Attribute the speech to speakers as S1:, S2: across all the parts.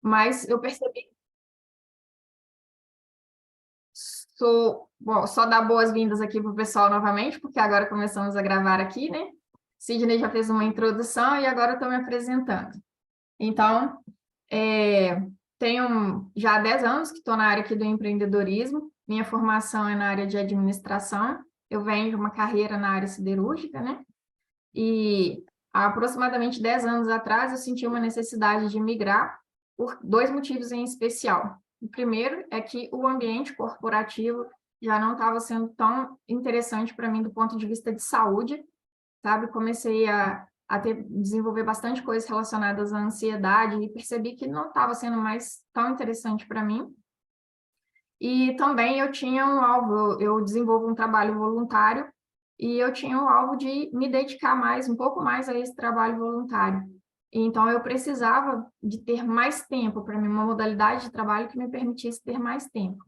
S1: Mas eu percebi, bom, só dar boas-vindas aqui para o pessoal novamente, porque agora começamos a gravar aqui, né? Sidney já fez uma introdução e agora eu estou me apresentando. Então, tenho já 10 anos que estou na área aqui do empreendedorismo, minha formação é na área de administração, eu venho de uma carreira na área siderúrgica, né? E há aproximadamente 10 anos atrás eu senti uma necessidade de migrar por dois motivos em especial. O primeiro é que o ambiente corporativo já não estava sendo tão interessante para mim do ponto de vista de saúde, sabe? Comecei a desenvolver bastante coisas relacionadas à ansiedade e percebi que não estava sendo mais tão interessante para mim. E também eu tinha um alvo, eu desenvolvo um trabalho voluntário e eu tinha o alvo de me dedicar mais, um pouco mais a esse trabalho voluntário. Então, eu precisava de ter mais tempo para mim, uma modalidade de trabalho que me permitisse ter mais tempo.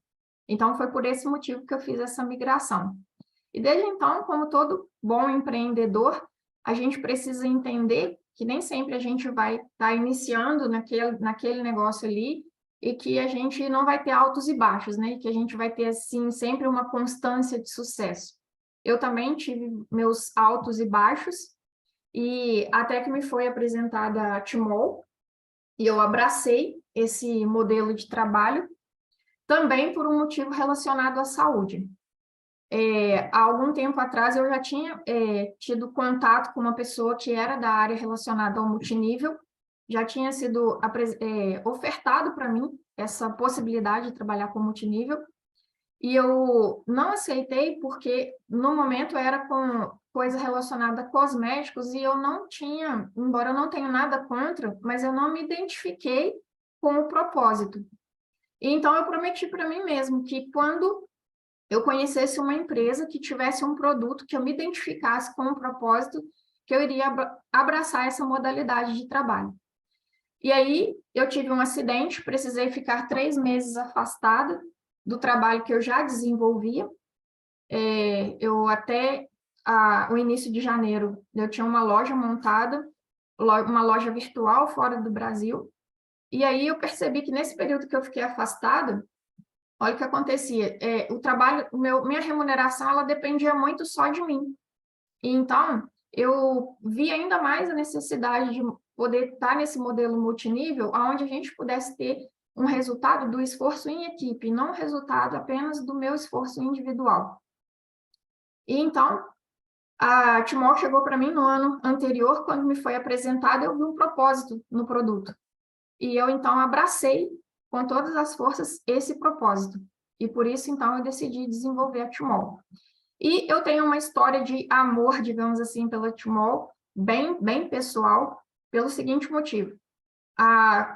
S1: Então, foi por esse motivo que eu fiz essa migração. E desde então, como todo bom empreendedor, a gente precisa entender que nem sempre a gente vai estar iniciando naquele negócio ali e que a gente não vai ter altos e baixos, né? E que a gente vai ter, assim, sempre uma constância de sucesso. Eu também tive meus altos e baixos, e até que me foi apresentada a Tmall, e eu abracei esse modelo de trabalho, também por um motivo relacionado à saúde. Há algum tempo atrás eu já tinha tido contato com uma pessoa que era da área relacionada ao multinível, já tinha sido ofertado para mim essa possibilidade de trabalhar com multinível, e eu não aceitei porque no momento era com coisa relacionada a cosméticos e eu não tinha, embora eu não tenha nada contra, mas eu não me identifiquei com o propósito. E então eu prometi para mim mesmo que quando eu conhecesse uma empresa que tivesse um produto que eu me identificasse com um propósito, que eu iria abraçar essa modalidade de trabalho. E aí, eu tive um acidente, precisei ficar 3 meses afastada do trabalho que eu já desenvolvia. Eu até o início de janeiro, eu tinha uma loja montada, uma loja virtual fora do Brasil. E aí eu percebi que nesse período que eu fiquei afastada, olha o que acontecia, o trabalho, minha remuneração, ela dependia muito só de mim. E então, eu vi ainda mais a necessidade de poder estar nesse modelo multinível, onde a gente pudesse ter um resultado do esforço em equipe, não um resultado apenas do meu esforço individual. E então, a Tmall chegou para mim no ano anterior, quando me foi apresentada, eu vi um propósito no produto. E eu, então, abracei com todas as forças esse propósito. E por isso, então, eu decidi desenvolver a Tmall. E eu tenho uma história de amor, digamos assim, pela Tmall, bem pessoal, pelo seguinte motivo.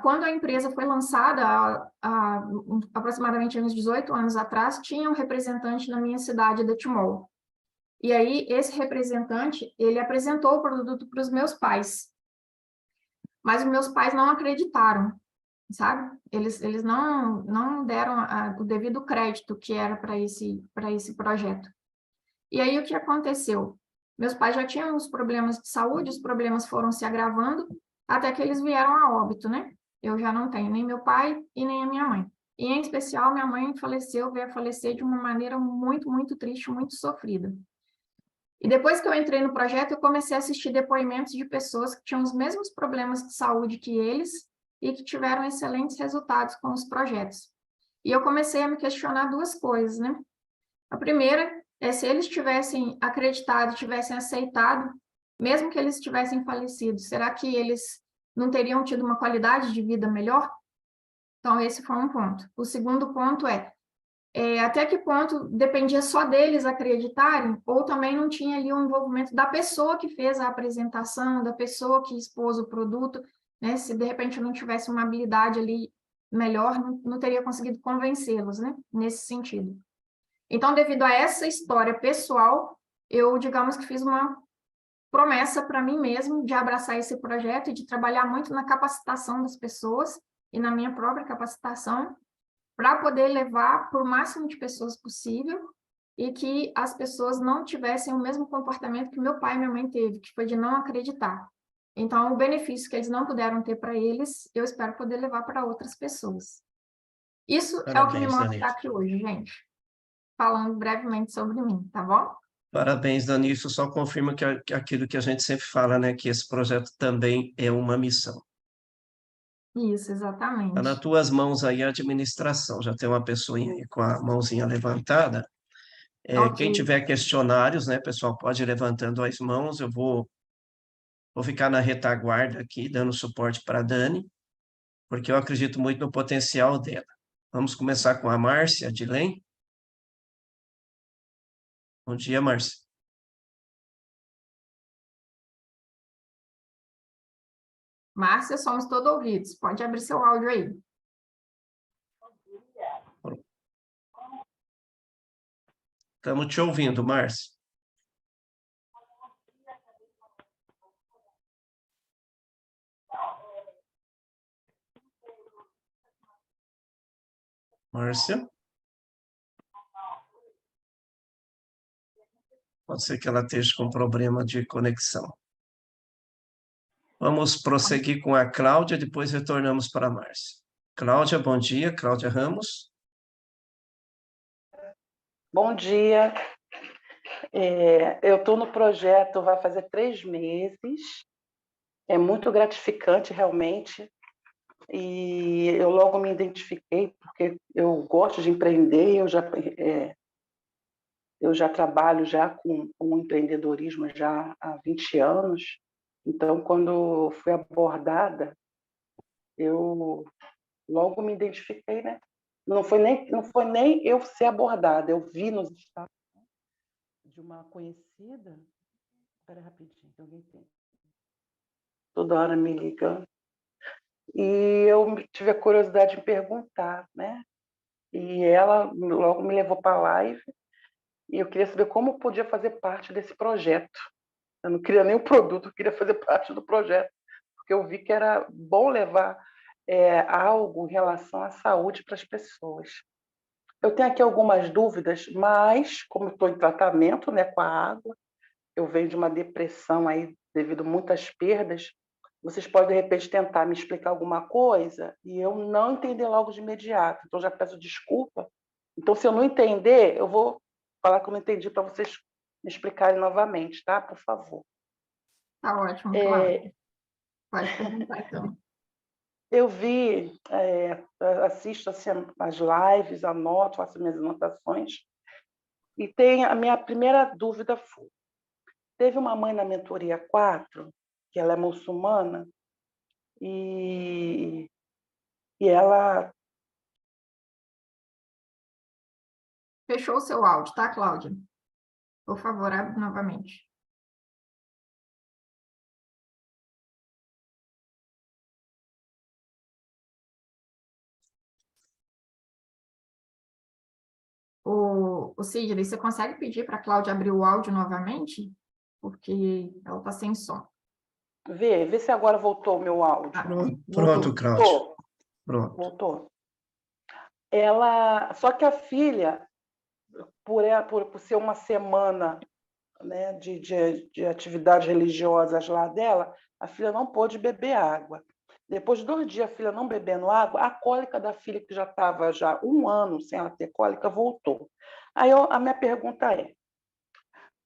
S1: Quando a empresa foi lançada, aproximadamente uns 18 anos atrás, tinha um representante na minha cidade da Tmall. E aí, esse representante, ele apresentou o produto para os meus pais. Mas os meus pais não acreditaram, sabe? Eles não deram o devido crédito que era para esse projeto. E aí, o que aconteceu? Meus pais já tinham uns problemas de saúde, os problemas foram se agravando, até que eles vieram a óbito, né? Eu já não tenho nem meu pai e nem a minha mãe. E, em especial, minha mãe veio a falecer de uma maneira muito, muito triste, muito sofrida. E depois que eu entrei no projeto, eu comecei a assistir depoimentos de pessoas que tinham os mesmos problemas de saúde que eles e que tiveram excelentes resultados com os projetos. E eu comecei a me questionar duas coisas, né? A primeira é se eles tivessem acreditado, tivessem aceitado, mesmo que eles tivessem falecido, será que eles não teriam tido uma qualidade de vida melhor? Então, esse foi um ponto. O segundo ponto até que ponto dependia só deles acreditarem, ou também não tinha ali um envolvimento da pessoa que fez a apresentação, da pessoa que expôs o produto, né? Se de repente eu não tivesse uma habilidade ali melhor, não teria conseguido convencê-los, né? Nesse sentido. Então, devido a essa história pessoal, eu, digamos que fiz uma promessa para mim mesmo de abraçar esse projeto e de trabalhar muito na capacitação das pessoas e na minha própria capacitação, para poder levar para o máximo de pessoas possível e que as pessoas não tivessem o mesmo comportamento que meu pai e minha mãe teve, que foi de não acreditar. Então, o benefício que eles não puderam ter para eles, eu espero poder levar para outras pessoas. Isso é o que me
S2: Parabéns,
S1: move estar
S2: Danilo.
S1: aqui hoje, gente. Falando brevemente sobre mim, tá bom?
S2: Parabéns, Danilo. Isso só confirma que aquilo que a gente sempre fala, né? Que esse projeto também é uma missão.
S1: Isso,
S2: Está nas
S1: exatamente.
S2: tuas mãos aí a administração. Já tem uma pessoinha aí com a mãozinha levantada.
S1: Ok.
S2: Quem tiver questionários, né, pessoal, pode ir levantando as mãos. Eu vou ficar na retaguarda aqui, dando suporte para a Dani, porque eu acredito muito no potencial dela. Vamos começar com a Márcia Dilém. Bom dia, Márcia.
S1: Márcia, somos todo ouvidos. Pode abrir seu áudio aí.
S2: Estamos te ouvindo, Márcia. Márcia? Pode ser que ela esteja com problema de conexão. Vamos prosseguir com a Cláudia, depois retornamos para a Márcia. Cláudia, bom dia. Cláudia Ramos.
S3: Bom dia. Eu estou no projeto, vai fazer 3 meses. É muito gratificante, realmente. E eu logo me identifiquei, porque eu gosto de empreender, eu já trabalho já com empreendedorismo já há 20 anos. Então, quando fui abordada, eu logo me identifiquei, né? Não foi nem eu ser abordada, eu vi nos status de uma conhecida. Espera rapidinho, que alguém tem toda hora me ligando. E eu tive a curiosidade de perguntar, né? E ela logo me levou para a live e eu queria saber como eu podia fazer parte desse projeto. Eu não queria nem o produto, eu queria fazer parte do projeto, porque eu vi que era bom levar algo em relação à saúde para as pessoas. Eu tenho aqui algumas dúvidas, mas como eu estou em tratamento, né, com a água, eu venho de uma depressão aí devido a muitas perdas. Vocês podem, de repente, tentar me explicar alguma coisa e eu não entender logo de imediato. Então, já peço desculpa. Então, se eu não entender, eu vou falar que eu não entendi para vocês me explicarem novamente, tá? Por favor.
S1: Tá ótimo, Cláudia. Pode perguntar, então.
S3: Eu vi, assisto assim, as lives, anoto, faço minhas anotações. E tem a minha primeira dúvida foi: teve uma mãe na mentoria 4, que ela é muçulmana, e ela.
S1: Fechou o seu áudio, tá, Cláudia? Por favor, abre novamente. O Sidney, você consegue pedir para a Cláudia abrir o áudio novamente? Porque ela está sem som.
S3: Vê se agora voltou o meu áudio.
S2: Pronto, Cláudia.
S3: Voltou.
S2: Pronto.
S3: Voltou. Só que a filha, por ser uma semana, né, de atividades religiosas lá dela, a filha não pôde beber água. Depois de 2 dias a filha não bebendo água, a cólica da filha, que já estava já 1 ano sem ela ter cólica, voltou. Aí a minha pergunta é: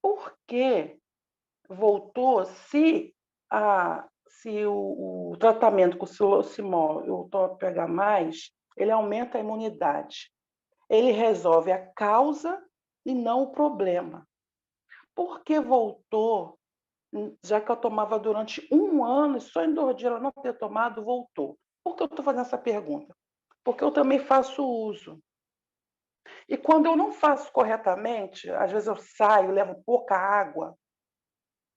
S3: por que voltou se o tratamento com o silocimol e o toph+, ele aumenta a imunidade? Ele resolve a causa e não o problema. Por que voltou, já que eu tomava durante 1 ano e só em 2 dias ela não ter tomado, voltou? Por que eu estou fazendo essa pergunta? Porque eu também faço uso. E quando eu não faço corretamente, às vezes eu saio, levo pouca água,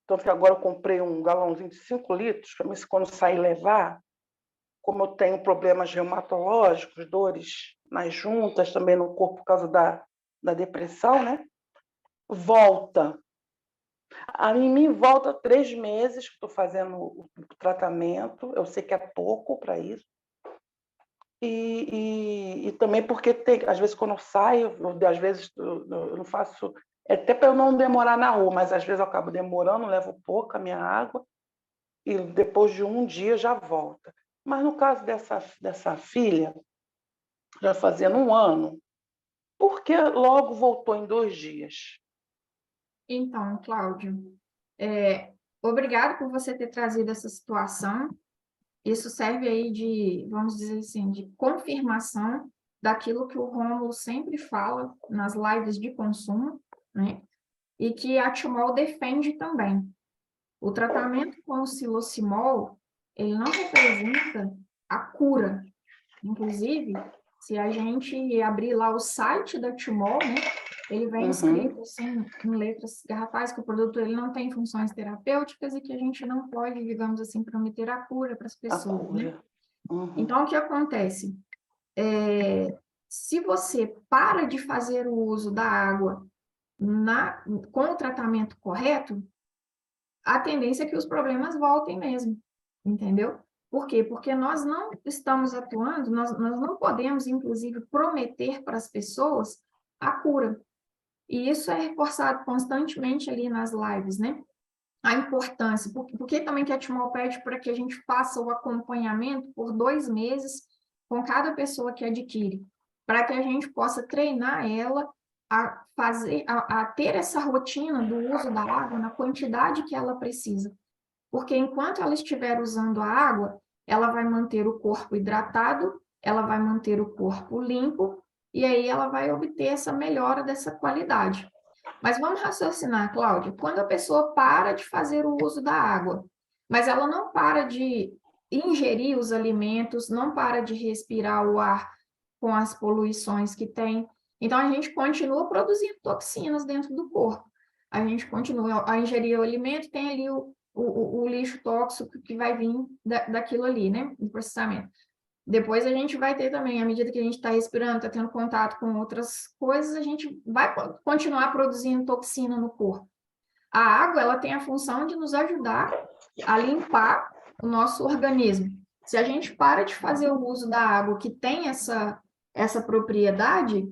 S3: tanto que agora eu comprei um galãozinho de 5 litros, para mim, quando sair levar, como eu tenho problemas reumatológicos, dores nas juntas, também no corpo por causa da depressão, né? Volta. A mim volta 3 meses que estou fazendo o tratamento, eu sei que é pouco para isso. E também porque às vezes quando eu saio, às vezes eu não faço, até para eu não demorar na rua, mas às vezes eu acabo demorando, levo pouco a minha água. e depois de um dia já volta. Mas no caso dessa filha, já fazendo um ano, por que logo voltou em 2 dias?
S1: Então, Cláudio, obrigado por você ter trazido essa situação. Isso serve aí de, vamos dizer assim, de confirmação daquilo que o Rômulo sempre fala nas lives de consumo, né? E que a Timol defende também. O tratamento com o silocimol, ele não representa a cura. Inclusive, se a gente abrir lá o site da Timol, né, ele vem escrito assim, em letras garrafais, que o produto ele não tem funções terapêuticas e que a gente não pode, digamos assim, prometer a cura para as
S3: A
S1: pessoas, né?
S3: cura. Uhum.
S1: Então, o que acontece? Se você para de fazer o uso da água com o tratamento correto, a tendência é que os problemas voltem mesmo, entendeu? Por quê? Porque nós não estamos atuando, nós não podemos, inclusive, prometer para as pessoas a cura. E isso é reforçado constantemente ali nas lives, né? A importância, porque também que a Timol pede para que a gente faça o acompanhamento por 2 meses com cada pessoa que adquire, para que a gente possa treinar ela a ter essa rotina do uso da água na quantidade que ela precisa. Porque enquanto ela estiver usando a água, ela vai manter o corpo hidratado, ela vai manter o corpo limpo, e aí ela vai obter essa melhora dessa qualidade. Mas vamos raciocinar, Cláudia, quando a pessoa para de fazer o uso da água, mas ela não para de ingerir os alimentos, não para de respirar o ar com as poluições que tem, então a gente continua produzindo toxinas dentro do corpo. A gente continua a ingerir o alimento, tem ali o lixo tóxico que vai vir daquilo ali, né, do processamento. Depois a gente vai ter também, à medida que a gente está respirando, está tendo contato com outras coisas, a gente vai continuar produzindo toxina no corpo. A água, ela tem a função de nos ajudar a limpar o nosso organismo. Se a gente para de fazer o uso da água que tem essa propriedade,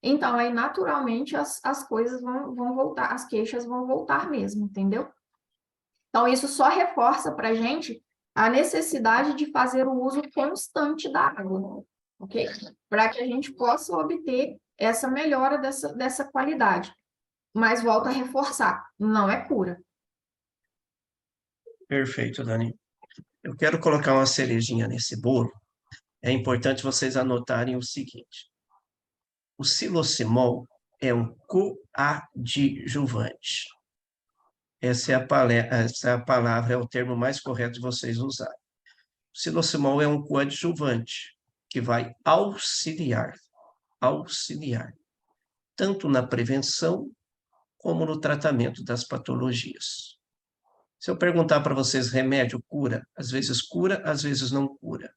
S1: então aí naturalmente as coisas vão voltar, as queixas vão voltar mesmo, entendeu? Então, isso só reforça para a gente a necessidade de fazer o uso constante da água, ok? Para que a gente possa obter essa melhora dessa qualidade. Mas volto a reforçar, não é cura.
S2: Perfeito, Dani. Eu quero colocar uma cerejinha nesse bolo. É importante vocês anotarem o seguinte: o silocimol é um coadjuvante. Essa é a palavra, é o termo mais correto de vocês usarem. O silocimol é um coadjuvante que vai auxiliar, tanto na prevenção como no tratamento das patologias. Se eu perguntar para vocês, remédio cura? Às vezes não cura.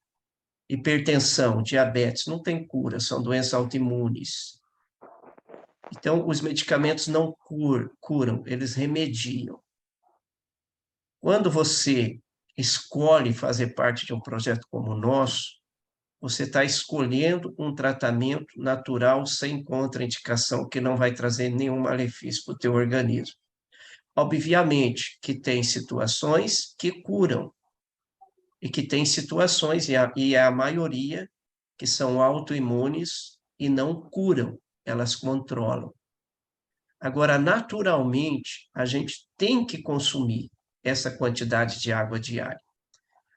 S2: Hipertensão, diabetes, não tem cura, são doenças autoimunes. Então, os medicamentos não curam, eles remediam. Quando você escolhe fazer parte de um projeto como o nosso, você está escolhendo um tratamento natural sem contraindicação, que não vai trazer nenhum malefício para o teu organismo. Obviamente que tem situações que curam, e que tem situações, e a maioria, que são autoimunes e não curam, elas controlam. Agora, naturalmente, a gente tem que consumir essa quantidade de água diária.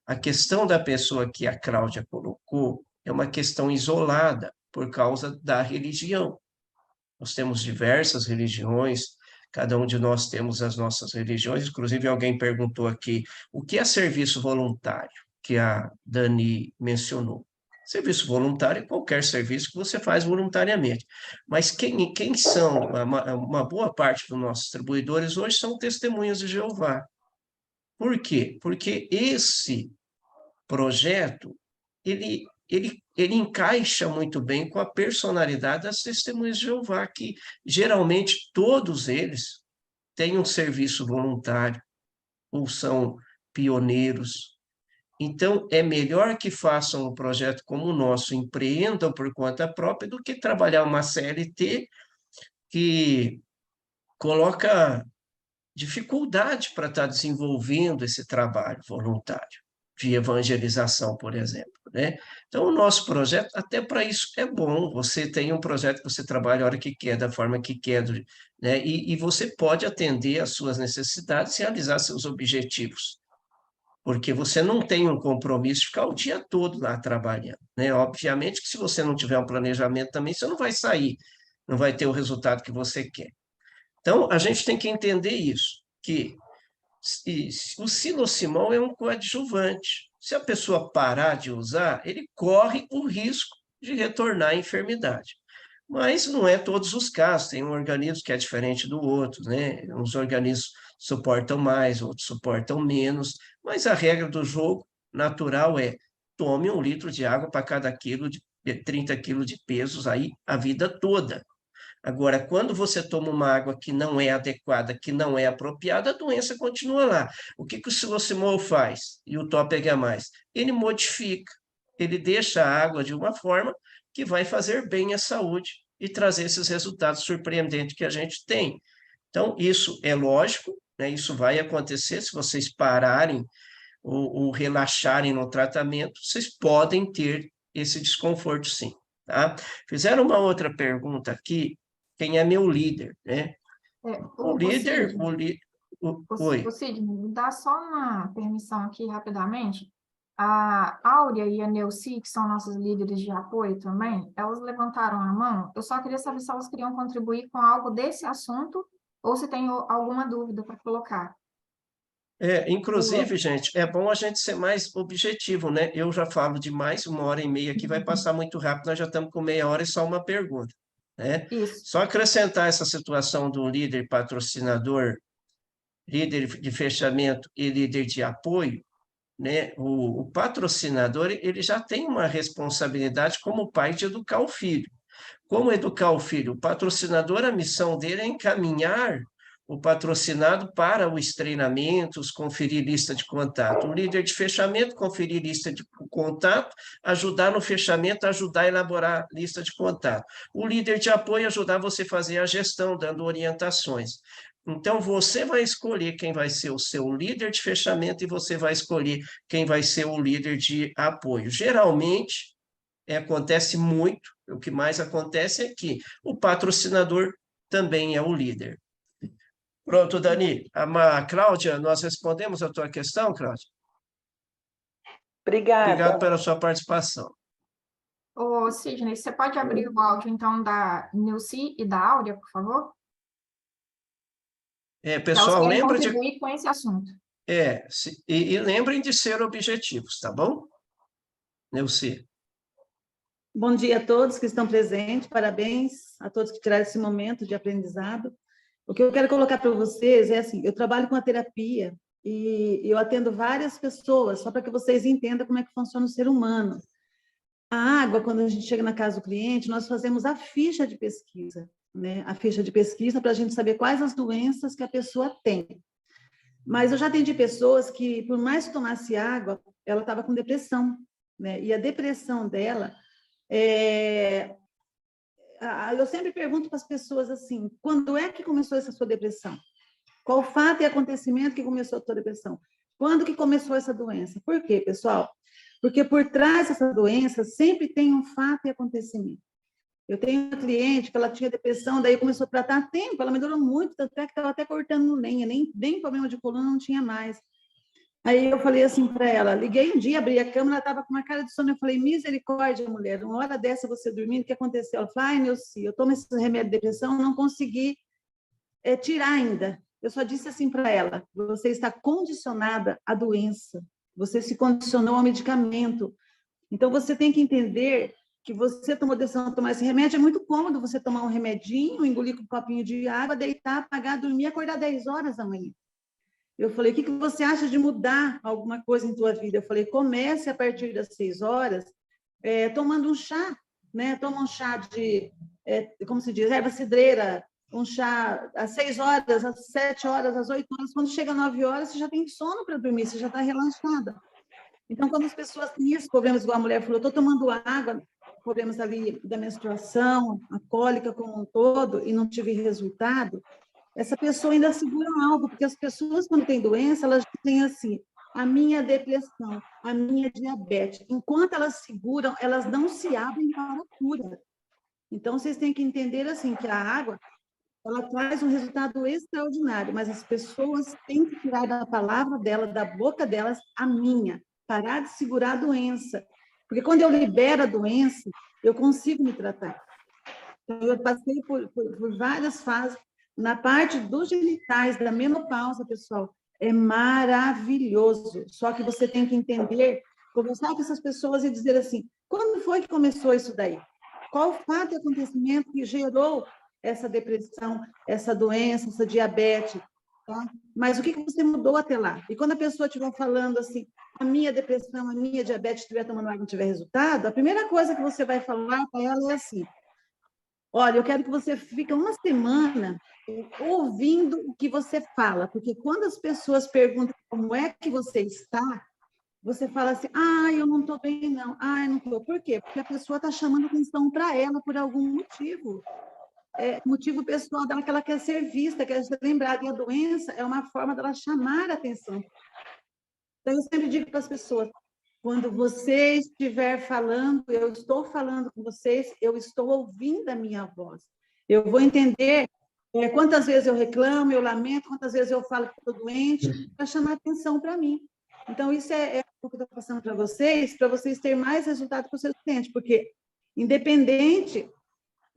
S2: A questão da pessoa que a Cláudia colocou é uma questão isolada por causa da religião. Nós temos diversas religiões, cada um de nós temos as nossas religiões, inclusive alguém perguntou aqui, o que é serviço voluntário, que a Dani mencionou. Serviço voluntário é qualquer serviço que você faz voluntariamente. Mas quem são, uma boa parte dos nossos distribuidores hoje são testemunhas de Jeová. Por quê? Porque esse projeto, ele encaixa muito bem com a personalidade das testemunhas de Jeová, que geralmente todos eles têm um serviço voluntário ou são pioneiros. Então, é melhor que façam um projeto como o nosso, empreendam por conta própria, do que trabalhar uma CLT que coloca dificuldade para estar desenvolvendo esse trabalho voluntário de evangelização, por exemplo, né? Então, o nosso projeto, até para isso, é bom. Você tem um projeto que você trabalha a hora que quer, da forma que quer, né? E você pode atender às suas necessidades e realizar seus objetivos, porque você não tem um compromisso de ficar o dia todo lá trabalhando, né? Obviamente que se você não tiver um planejamento também, você não vai sair, não vai ter o resultado que você quer. Então, a gente tem que entender isso, que o silocimol é um coadjuvante. Se a pessoa parar de usar, ele corre o risco de retornar à enfermidade. Mas não é todos os casos, tem um organismo que é diferente do outro, né? Uns organismos suportam mais, outros suportam menos, mas a regra do jogo natural é tome 1 litro de água para cada quilo de 30 quilos de pesos aí a vida toda. Agora, quando você toma uma água que não é adequada, que não é apropriada, a doença continua lá. O que o silocimol faz? E o Topeg mais? Ele modifica, ele deixa a água de uma forma que vai fazer bem à saúde e trazer esses resultados surpreendentes que a gente tem. Então, isso é lógico, né? Isso vai acontecer se vocês pararem ou relaxarem no tratamento, vocês podem ter esse desconforto, sim. Tá? Fizeram uma outra pergunta aqui, quem é meu líder, né? O líder, oi.
S1: Sidney, me dá só uma permissão aqui rapidamente. A Áurea e a Neuci, que são nossas líderes de apoio também, elas levantaram a mão. Eu só queria saber se elas queriam contribuir com algo desse assunto ou se tem alguma dúvida para colocar.
S2: Inclusive, gente, é bom a gente ser mais objetivo, né? Eu já falo demais, 1h30 aqui vai passar muito rápido, nós já estamos com meia hora e só uma pergunta, né?
S1: Isso.
S2: Só acrescentar essa situação do líder patrocinador, líder de fechamento e líder de apoio, né? O patrocinador, ele já tem uma responsabilidade como pai de educar o filho. Como educar o filho? O patrocinador, a missão dele é encaminhar o patrocinado para os treinamentos, conferir lista de contato. O líder de fechamento, conferir lista de contato, ajudar no fechamento, ajudar a elaborar lista de contato. O líder de apoio, ajudar você a fazer a gestão, dando orientações. Então, você vai escolher quem vai ser o seu líder de fechamento e você vai escolher quem vai ser o líder de apoio. Geralmente, acontece muito, o que mais acontece é que o patrocinador também é o líder. Pronto, Dani. Cláudia, nós respondemos a tua questão, Cláudia?
S3: Obrigada.
S2: Obrigado pela sua participação.
S1: Ô, Sidney, você pode abrir o áudio, então, da Neuci e da Áurea, por favor?
S2: Pessoal,
S1: elas querem
S2: lembra de...
S1: contribuir com esse assunto.
S2: E lembrem de ser objetivos, tá bom? Neuci.
S4: Bom dia a todos que estão presentes, parabéns a todos que tiraram esse momento de aprendizado. O que eu quero colocar para vocês é assim, eu trabalho com a terapia e eu atendo várias pessoas, só para que vocês entendam como é que funciona o ser humano. A água, quando a gente chega na casa do cliente, nós fazemos a ficha de pesquisa, né? A ficha de pesquisa para a gente saber quais as doenças que a pessoa tem. Mas eu já atendi pessoas que, por mais que tomasse água, ela estava com depressão, né? E a depressão dela... Eu sempre pergunto para as pessoas assim, quando é que começou essa sua depressão? Qual fato e acontecimento que começou a sua depressão? Quando que começou essa doença? Por quê, pessoal? Porque por trás dessa doença sempre tem um fato e acontecimento. Eu tenho uma cliente que ela tinha depressão, daí começou a tratar a tempo, ela melhorou muito, tanto é que estava até cortando lenha, nem problema de coluna não tinha mais. Aí eu falei assim para ela, liguei um dia, abri a câmera, ela estava com uma cara de sono, eu falei, misericórdia, mulher, uma hora dessa você dormindo, o que aconteceu? Ela falou, ai, Neuci, eu tomo esse remédio de depressão, não consegui tirar ainda. Eu só disse assim para ela, você está condicionada à doença, você se condicionou ao medicamento, então você tem que entender que você tomou a decisão de tomar esse remédio, é muito cômodo você tomar um remedinho, engolir com um copinho de água, deitar, apagar, dormir, acordar 10 horas da manhã. Eu falei, o que você acha de mudar alguma coisa em tua vida? Eu falei, comece a partir das 6 horas, tomando um chá, né? Toma um chá de, como se diz, erva cidreira, um chá às 6 horas, às 7 horas, às 8 horas. Quando chega às 9 horas, você já tem sono para dormir, você já está relaxada. Então, quando as pessoas têm esses problemas, igual a mulher falou, estou tomando água, problemas ali da menstruação, a cólica como um todo, e não tive resultado, essa pessoa ainda segura algo, porque as pessoas, quando têm doença, elas têm assim, a minha depressão, a minha diabetes. Enquanto elas seguram, elas não se abrem para a cura. Então, vocês têm que entender assim, que a água, ela traz um resultado extraordinário, mas as pessoas têm que tirar da palavra dela, da boca delas, a minha, parar de segurar a doença. Porque quando eu libero a doença, eu consigo me tratar. Então, eu passei por várias fases. Na parte dos genitais, da menopausa, pessoal, é maravilhoso. Só que você tem que entender, conversar com essas pessoas e dizer assim, quando foi que começou isso daí? Qual o fato e acontecimento que gerou essa depressão, essa doença, essa diabetes? Tá? Mas o que você mudou até lá? E quando a pessoa estiver falando assim, a minha depressão, a minha diabetes, estiver tomando água e não tiver resultado, a primeira coisa que você vai falar para ela é assim, olha, eu quero que você fique uma semana ouvindo o que você fala, porque quando as pessoas perguntam como é que você está, você fala assim, eu não estou bem, não. Eu não estou. Por quê? Porque a pessoa está chamando atenção para ela por algum motivo. Motivo pessoal dela que ela quer ser vista, quer ser lembrada. E a doença é uma forma dela chamar a atenção. Então, eu sempre digo para as pessoas, quando você estiver falando, eu estou falando com vocês, eu estou ouvindo a minha voz. Eu vou entender quantas vezes eu reclamo, eu lamento, quantas vezes eu falo que estou doente, para chamar atenção para mim. Então, isso é o que eu estou passando para vocês terem mais resultado com os seus clientes, porque, independente,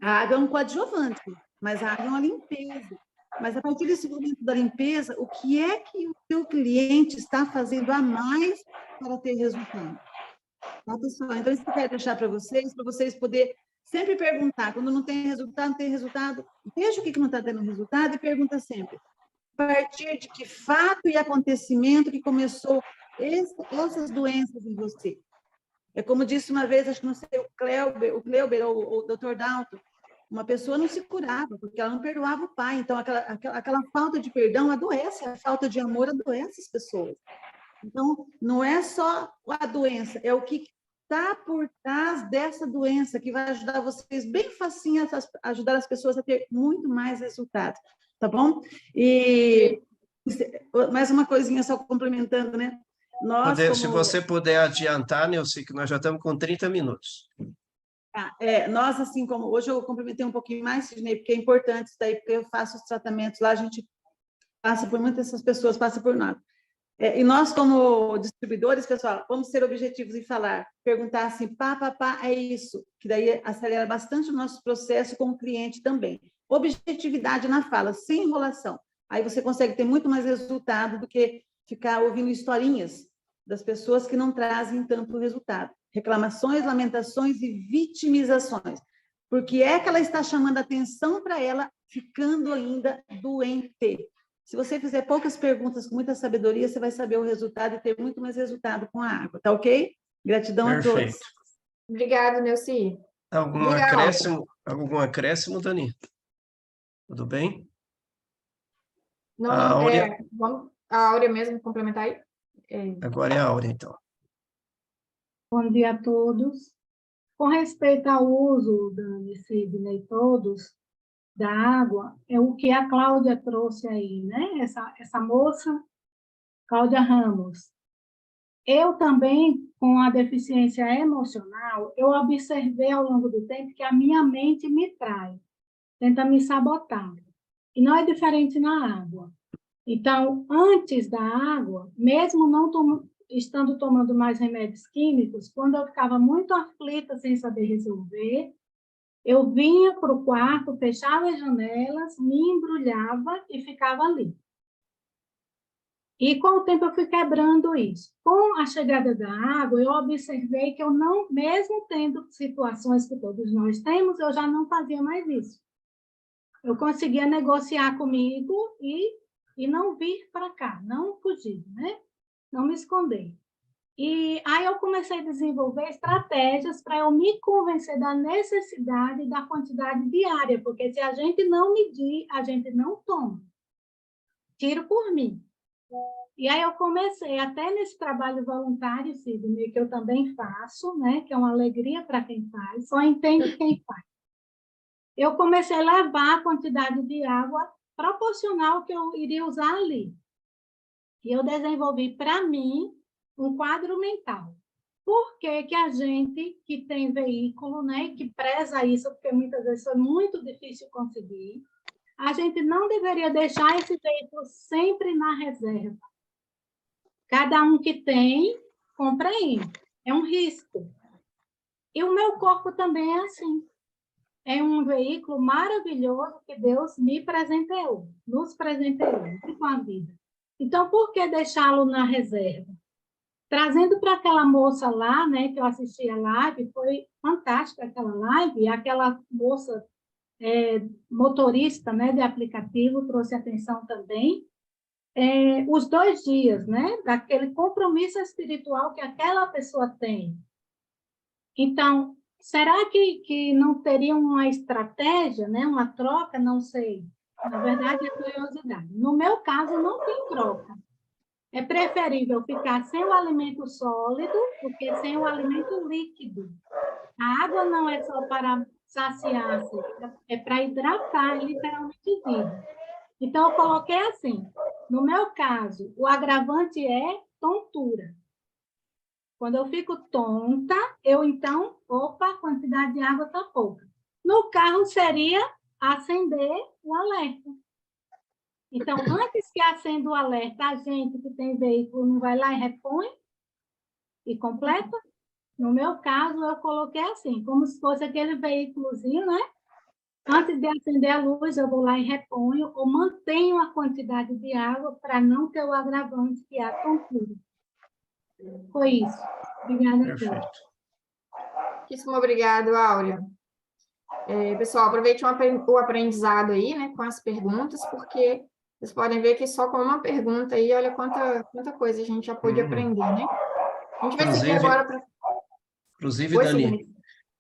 S4: a água é um coadjuvante, mas a água é uma limpeza. Mas, a partir desse momento da limpeza, o que é que o seu cliente está fazendo a mais para ter resultado? Tá, pessoal? Então, isso que eu quero deixar para vocês poderem sempre perguntar. Quando não tem resultado, veja o que não está tendo resultado e pergunta sempre. A partir de que fato e acontecimento que começou essas doenças em você? É como disse uma vez, acho que não sei, o Kleuber ou o Dr. Dalton, uma pessoa não se curava, porque ela não perdoava o pai. Então, aquela falta de perdão adoece, a falta de amor adoece as pessoas. Então, não é só a doença, é o que está por trás dessa doença que vai ajudar vocês bem facinho a ajudar as pessoas a ter muito mais resultado, tá bom? E mais uma coisinha só complementando, né?
S2: Se você puder adiantar, Neuci, que nós já estamos com 30 minutos.
S4: Nós, assim como... Hoje eu complementei um pouquinho mais, Sidney, porque é importante isso daí, porque eu faço os tratamentos lá, a gente passa por muitas dessas pessoas, passa por nós. E nós, como distribuidores, pessoal, vamos ser objetivos em falar, perguntar assim, é isso, que daí acelera bastante o nosso processo com o cliente também. Objetividade na fala, sem enrolação. Aí você consegue ter muito mais resultado do que ficar ouvindo historinhas das pessoas que não trazem tanto resultado. Reclamações, lamentações e vitimizações. Porque é que ela está chamando atenção para ela, ficando ainda doente. Se você fizer poucas perguntas com muita sabedoria, você vai saber o resultado e ter muito mais resultado com a água, tá ok? Gratidão a todos.
S2: Perfeito.
S1: Obrigada, Neuci.
S2: Algum acréscimo, Dani? Tudo bem?
S1: Não,
S2: A Áurea...
S1: vamos a Áurea mesmo complementar aí?
S2: Agora é a Áurea, então.
S5: Bom dia a todos. Com respeito ao uso, Dani, Sidney e todos, da água, é o que a Cláudia trouxe aí, né? Essa moça, Cláudia Ramos. Eu também, com a deficiência emocional, eu observei ao longo do tempo que a minha mente me trai, tenta me sabotar. E não é diferente na água. Então, antes da água, mesmo não estando tomando mais remédios químicos, quando eu ficava muito aflita sem saber resolver, eu vinha para o quarto, fechava as janelas, me embrulhava e ficava ali. E com o tempo eu fui quebrando isso. Com a chegada da água, eu observei que eu não, mesmo tendo situações que todos nós temos, eu já não fazia mais isso. Eu conseguia negociar comigo e não vir para cá, não fugir, né? Não me esconder. E aí eu comecei a desenvolver estratégias para eu me convencer da necessidade da quantidade diária, porque se a gente não medir, a gente não toma. Tiro por mim. E aí eu comecei, até nesse trabalho voluntário, Sidney, que eu também faço, né? Que é uma alegria para quem faz, só entende quem faz. Eu comecei a levar a quantidade de água proporcional ao que eu iria usar ali. E eu desenvolvi para mim um quadro mental. Por que que a gente que tem veículo, né, que preza isso, porque muitas vezes é muito difícil conseguir, a gente não deveria deixar esse veículo sempre na reserva. Cada um que tem, compreende. É um risco. E o meu corpo também é assim. É um veículo maravilhoso que Deus me presenteou, nos presenteou com a vida. Então, por que deixá-lo na reserva? Trazendo para aquela moça lá, né, que eu assisti a live, foi fantástica aquela live, e aquela moça motorista, né, de aplicativo trouxe atenção também, os 2 dias, né, daquele compromisso espiritual que aquela pessoa tem. Então, será que não teria uma estratégia, né, uma troca? Não sei. Na verdade, é curiosidade. No meu caso, não tem troca. É preferível ficar sem o alimento sólido do que sem o alimento líquido. A água não é só para saciar, é para hidratar, literalmente vida. Então, eu coloquei assim, no meu caso, o agravante é tontura. Quando eu fico tonta, eu então, opa, a quantidade de água está pouca. No carro seria acender o alerta. Então, antes que acenda o alerta, a gente que tem veículo não vai lá e repõe e completa. No meu caso, eu coloquei assim, como se fosse aquele veículozinho, né? Antes de acender a luz, eu vou lá e reponho ou mantenho a quantidade de água para não ter o agravante que é a tontura. Foi isso. Obrigada a todos.
S2: Perfeito.
S1: Muitíssimo obrigado, Áurea. Pessoal, aproveite o aprendizado aí, né, com as perguntas, porque vocês podem ver que só com uma pergunta aí, olha quanta coisa a gente já pôde aprender, né? A gente vai seguir agora para...
S2: Inclusive, Dani,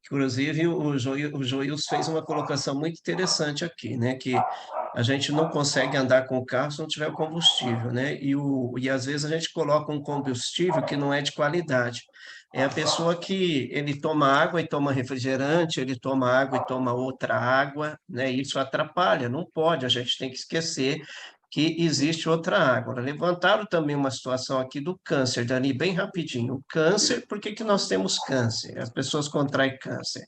S2: inclusive o Joils fez uma colocação muito interessante aqui, né? Que a gente não consegue andar com o carro se não tiver o combustível, né? E às vezes a gente coloca um combustível que não é de qualidade. É a pessoa que ele toma água e toma refrigerante, ele toma água e toma outra água, né? Isso atrapalha, não pode, a gente tem que esquecer que existe outra água. Levantaram também uma situação aqui do câncer, Dani, bem rapidinho. O câncer, por que que nós temos câncer? As pessoas contraem câncer.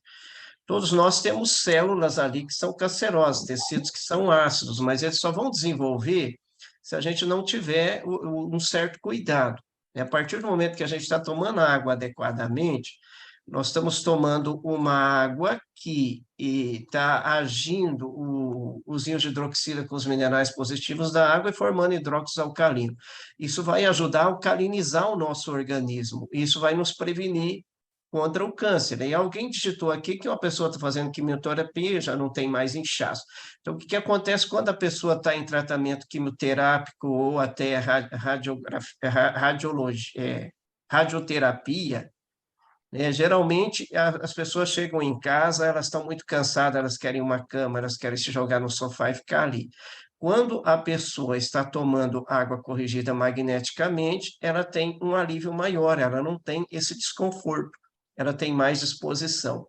S2: Todos nós temos células ali que são cancerosas, tecidos que são ácidos, mas eles só vão desenvolver se a gente não tiver um certo cuidado. A partir do momento que a gente está tomando água adequadamente, nós estamos tomando uma água que está agindo os íons de hidroxila com os minerais positivos da água e formando hidróxido alcalino. Isso vai ajudar a alcalinizar o nosso organismo, isso vai nos prevenir contra o câncer. E alguém digitou aqui que uma pessoa está fazendo quimioterapia já não tem mais inchaço. Então, o que acontece quando a pessoa está em tratamento quimioterápico ou até radioterapia, né? Geralmente, as pessoas chegam em casa, elas estão muito cansadas, elas querem uma cama, elas querem se jogar no sofá e ficar ali. Quando a pessoa está tomando água corrigida magneticamente, ela tem um alívio maior, ela não tem esse desconforto, ela tem mais disposição.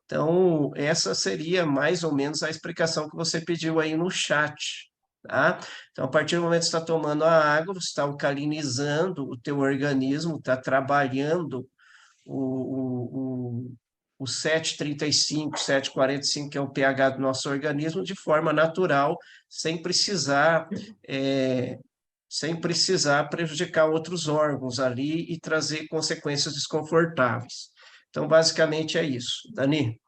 S2: Então, essa seria mais ou menos a explicação que você pediu aí no chat, tá? Então, a partir do momento que você está tomando a água, você está alcalinizando o teu organismo, está trabalhando o 7,35, 7,45, que é o pH do nosso organismo, de forma natural, sem precisar prejudicar outros órgãos ali e trazer consequências desconfortáveis. Então, basicamente é isso. Dani?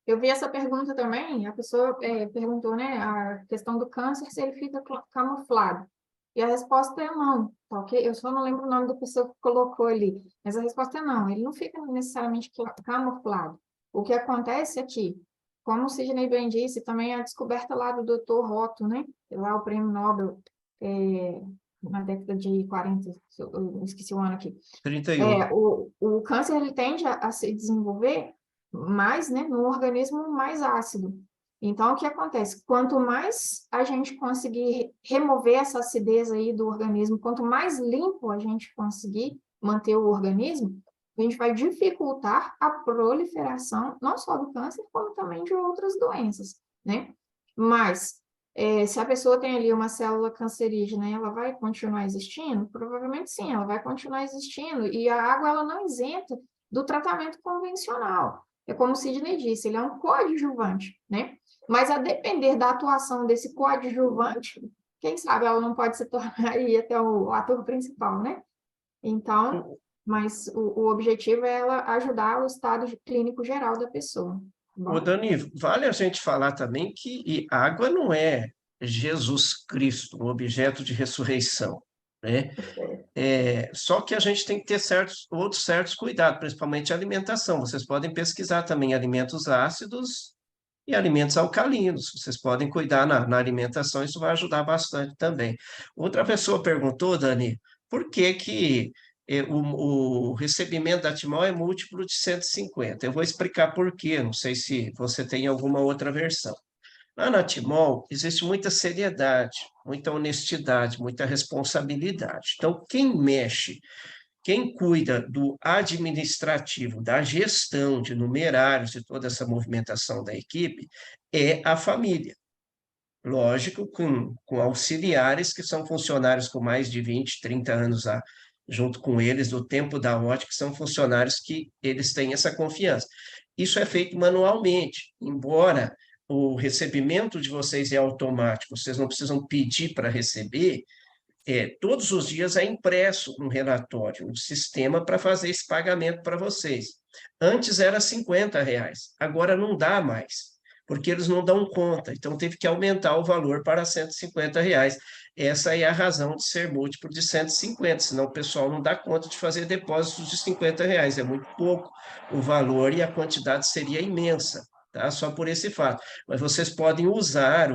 S1: Eu vi essa pergunta também, a pessoa perguntou, né, a questão do câncer, se ele fica camuflado. E a resposta é não, tá ok? Eu só não lembro o nome da pessoa que colocou ali, mas a resposta é não, ele não fica necessariamente camuflado. O que acontece é que, como o Sidney bem disse, também a descoberta lá do Dr. Otto, né, lá o prêmio Nobel, na década de 40, eu esqueci o ano aqui.
S2: 31.
S1: O câncer, ele tende a se desenvolver mais, né, no organismo mais ácido. Então, o que acontece? Quanto mais a gente conseguir remover essa acidez aí do organismo, quanto mais limpo a gente conseguir manter o organismo, a gente vai dificultar a proliferação, não só do câncer, como também de outras doenças, né? Mas, Se a pessoa tem ali uma célula cancerígena, ela vai continuar existindo? Provavelmente sim, ela vai continuar existindo. E a água, ela não isenta do tratamento convencional. É como o Sidney disse, ele é um coadjuvante, né? Mas a depender da atuação desse coadjuvante, quem sabe ela não pode se tornar aí até o ator principal, né? Então, mas o objetivo é ela ajudar o estado clínico geral da pessoa.
S2: Ô, Dani, vale a gente falar também que água não é Jesus Cristo, um objeto de ressurreição, né? Só que a gente tem que ter outros certos cuidados, principalmente a alimentação. Vocês podem pesquisar também alimentos ácidos e alimentos alcalinos. Vocês podem cuidar na alimentação, isso vai ajudar bastante também. Outra pessoa perguntou, Dani, por que que o recebimento da Timol é múltiplo de 150? Eu vou explicar por quê, não sei se você tem alguma outra versão. Lá na Timol existe muita seriedade, muita honestidade, muita responsabilidade. Então, quem cuida do administrativo, da gestão de numerários e toda essa movimentação da equipe, é a família. Lógico, com auxiliares que são funcionários com mais de 20, 30 anos junto com eles, do tempo da ótica, que são funcionários que eles têm essa confiança. Isso é feito manualmente, embora o recebimento de vocês é automático, vocês não precisam pedir para receber, todos os dias é impresso um relatório, um sistema para fazer esse pagamento para vocês. Antes era R$ 50, agora não dá mais, porque eles não dão conta, então teve que aumentar o valor para R$ 150. Essa é a razão de ser múltiplo de 150, senão o pessoal não dá conta de fazer depósitos de R$ 50, é muito pouco o valor e a quantidade seria imensa, tá? Só por esse fato. Mas vocês podem usar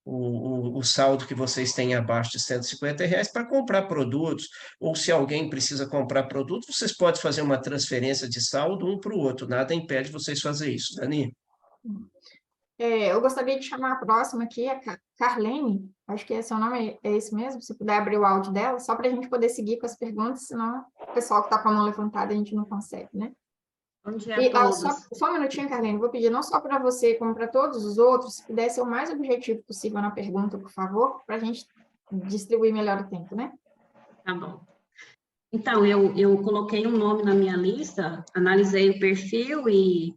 S2: o saldo que vocês têm abaixo de R$ 150 para comprar produtos, ou se alguém precisa comprar produtos, vocês podem fazer uma transferência de saldo um para o outro, nada impede vocês fazer isso, Dani.
S1: Eu gostaria de chamar a próxima aqui, a Carlene, acho que seu nome é esse mesmo, se puder abrir o áudio dela, só para a gente poder seguir com as perguntas, senão o pessoal que está com a mão levantada a gente não consegue, né?
S6: Bom dia a todos.
S1: Só um minutinho, Carlene, vou pedir não só para você, como para todos os outros, se puder ser o mais objetivo possível na pergunta, por favor, para a gente distribuir melhor o tempo, né?
S6: Tá bom. Então, eu coloquei um nome na minha lista, analisei o perfil e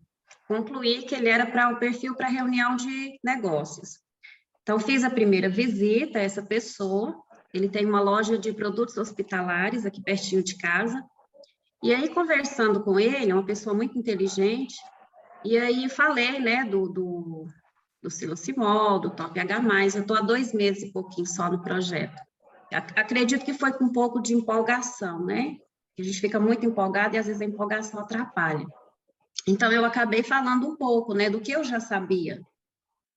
S6: concluí que ele era para o perfil para reunião de negócios. Então, fiz a primeira visita a essa pessoa, ele tem uma loja de produtos hospitalares aqui pertinho de casa, e aí, conversando com ele, é uma pessoa muito inteligente, e aí falei, né, do Silocimol, do Top H+, eu estou há 2 meses e pouquinho só no projeto. Acredito que foi com um pouco de empolgação, né? A gente fica muito empolgado e às vezes a empolgação atrapalha. Então, eu acabei falando um pouco, né, do que eu já sabia.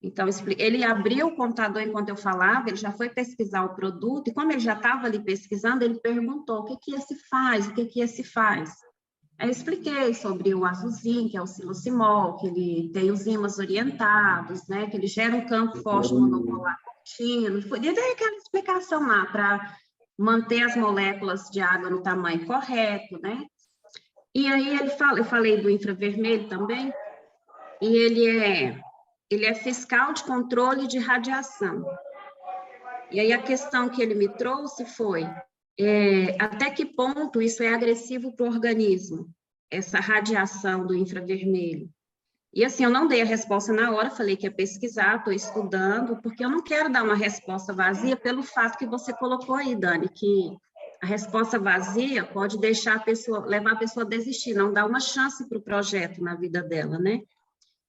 S6: Então, ele abriu o computador enquanto eu falava, ele já foi pesquisar o produto, e como ele já estava ali pesquisando, ele perguntou o que esse faz, o que esse faz. Aí eu expliquei sobre o azulzinho, que é o Silocimol, que ele tem os ímãs orientados, né, que ele gera um campo forte monopolar contínuo, e dei aquela explicação lá, para manter as moléculas de água no tamanho correto, né? E aí eu falei do infravermelho também, e ele é fiscal de controle de radiação. E aí a questão que ele me trouxe foi, até que ponto isso é agressivo para o organismo, essa radiação do infravermelho? E assim, eu não dei a resposta na hora, falei que ia pesquisar, estou estudando, porque eu não quero dar uma resposta vazia pelo fato que você colocou aí, Dani, que a resposta vazia pode levar a pessoa a desistir, não dar uma chance para o projeto na vida dela, né?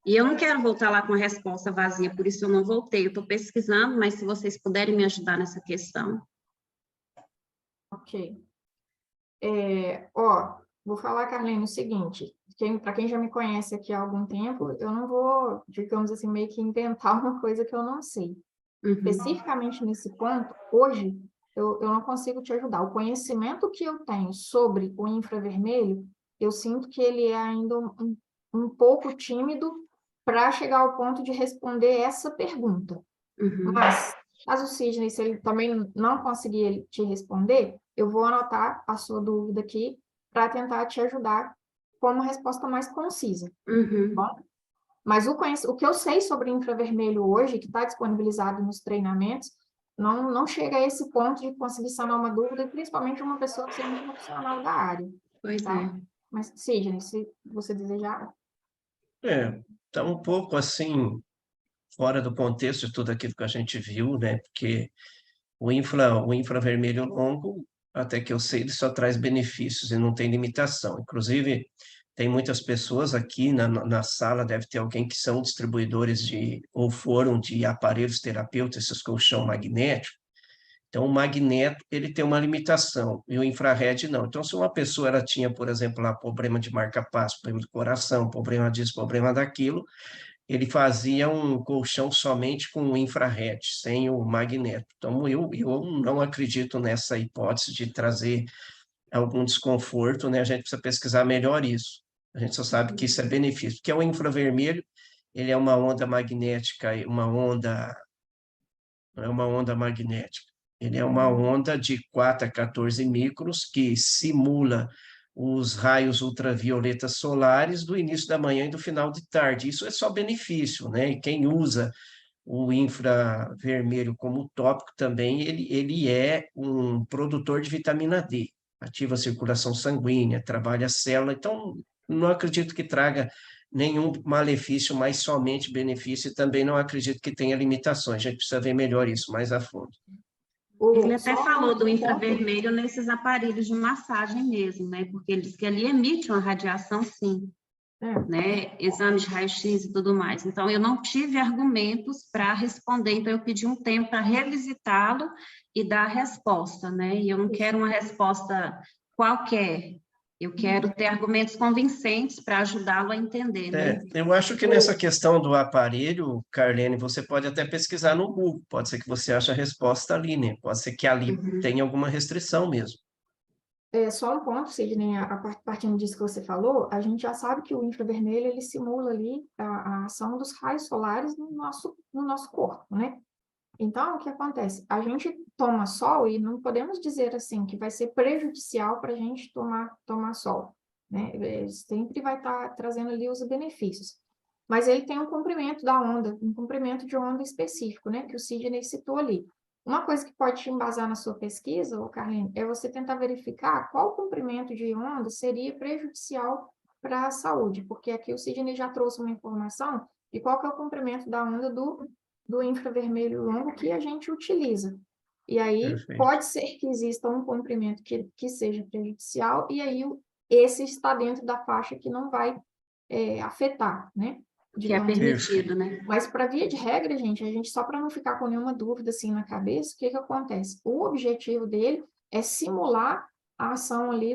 S6: E eu não quero voltar lá com a resposta vazia, por isso eu não voltei. Eu estou pesquisando, mas se vocês puderem me ajudar nessa questão.
S1: Ok. Vou falar, Carlene, o seguinte, para quem já me conhece aqui há algum tempo, eu não vou, digamos assim, meio que inventar uma coisa que eu não sei.
S6: Uhum.
S1: Especificamente nesse ponto, hoje, eu não consigo te ajudar. O conhecimento que eu tenho sobre o infravermelho, eu sinto que ele é ainda um pouco tímido para chegar ao ponto de responder essa pergunta.
S6: Uhum.
S1: Mas, caso o Sidney, se ele também não conseguir te responder, eu vou anotar a sua dúvida aqui para tentar te ajudar com uma resposta mais concisa.
S6: Uhum.
S1: Bom? Mas o que eu sei sobre infravermelho hoje, que está disponibilizado nos treinamentos, não chega a esse ponto de conseguir sanar uma dúvida, principalmente uma pessoa que seja um profissional da área.
S6: Pois
S1: Tá?
S6: é.
S1: Mas, Sidney, se você desejar.
S2: Está um pouco assim, fora do contexto de tudo aquilo que a gente viu, né? Porque o infravermelho longo, até que eu sei, ele só traz benefícios e não tem limitação. Inclusive, tem muitas pessoas aqui na sala, deve ter alguém que são distribuidores ou foram de aparelhos terapêuticos, esses colchão magnético. Então, o magneto, ele tem uma limitação, e o infrared não. Então, se uma pessoa ela tinha, por exemplo, lá, problema de marca-passo, problema de coração, problema disso, problema daquilo, ele fazia um colchão somente com o infrared, sem o magneto. Então, eu não acredito nessa hipótese de trazer algum desconforto, né? A gente precisa pesquisar melhor isso. A gente só sabe que isso é benefício, porque o infravermelho, ele é uma onda magnética, não é uma onda magnética, ele é uma onda de 4 a 14 micros que simula os raios ultravioletas solares do início da manhã e do final de tarde. Isso é só benefício, né? E quem usa o infravermelho como tópico também, ele é um produtor de vitamina D, ativa a circulação sanguínea, trabalha a célula, então não acredito que traga nenhum malefício, mas somente benefício, e também não acredito que tenha limitações, a gente precisa ver melhor isso mais a fundo.
S6: Ele até
S1: Só
S6: falou do
S1: um ponto.
S6: infravermelho nesses aparelhos de massagem mesmo, né? Porque ele diz que ali emite uma radiação, sim, né? Exames de raio-x e tudo mais. Então, eu não tive argumentos para responder, então eu pedi um tempo para revisitá-lo e dar a resposta, né? E eu não quero uma resposta qualquer, eu quero ter argumentos convincentes para ajudá-lo a entender, né?
S2: Eu acho que nessa questão do aparelho, Carlene, você pode até pesquisar no Google, pode ser que você ache a resposta ali, né? Pode ser que ali tenha alguma restrição mesmo.
S1: Só um ponto, Sidney, partindo disso que você falou, a gente já sabe que o infravermelho, ele simula ali a ação dos raios solares no nosso corpo, né? Então, o que acontece? A gente toma sol e não podemos dizer assim que vai ser prejudicial para a gente tomar sol, né? Sempre vai estar trazendo ali os benefícios. Mas ele tem um comprimento da onda, um comprimento de onda específico, né? Que o Sidney citou ali. Uma coisa que pode te embasar na sua pesquisa, Carlinhos, é você tentar verificar qual comprimento de onda seria prejudicial para a saúde, porque aqui o Sidney já trouxe uma informação de qual que é o comprimento da onda do infravermelho longo que a gente utiliza. E aí,
S2: Perfeito.
S1: pode ser que exista um comprimento que seja prejudicial, e aí esse está dentro da faixa que não vai afetar, né?
S6: Que é permitido, né?
S1: Mas, para via de regra, gente, só para não ficar com nenhuma dúvida assim na cabeça, o que acontece? O objetivo dele é simular a ação ali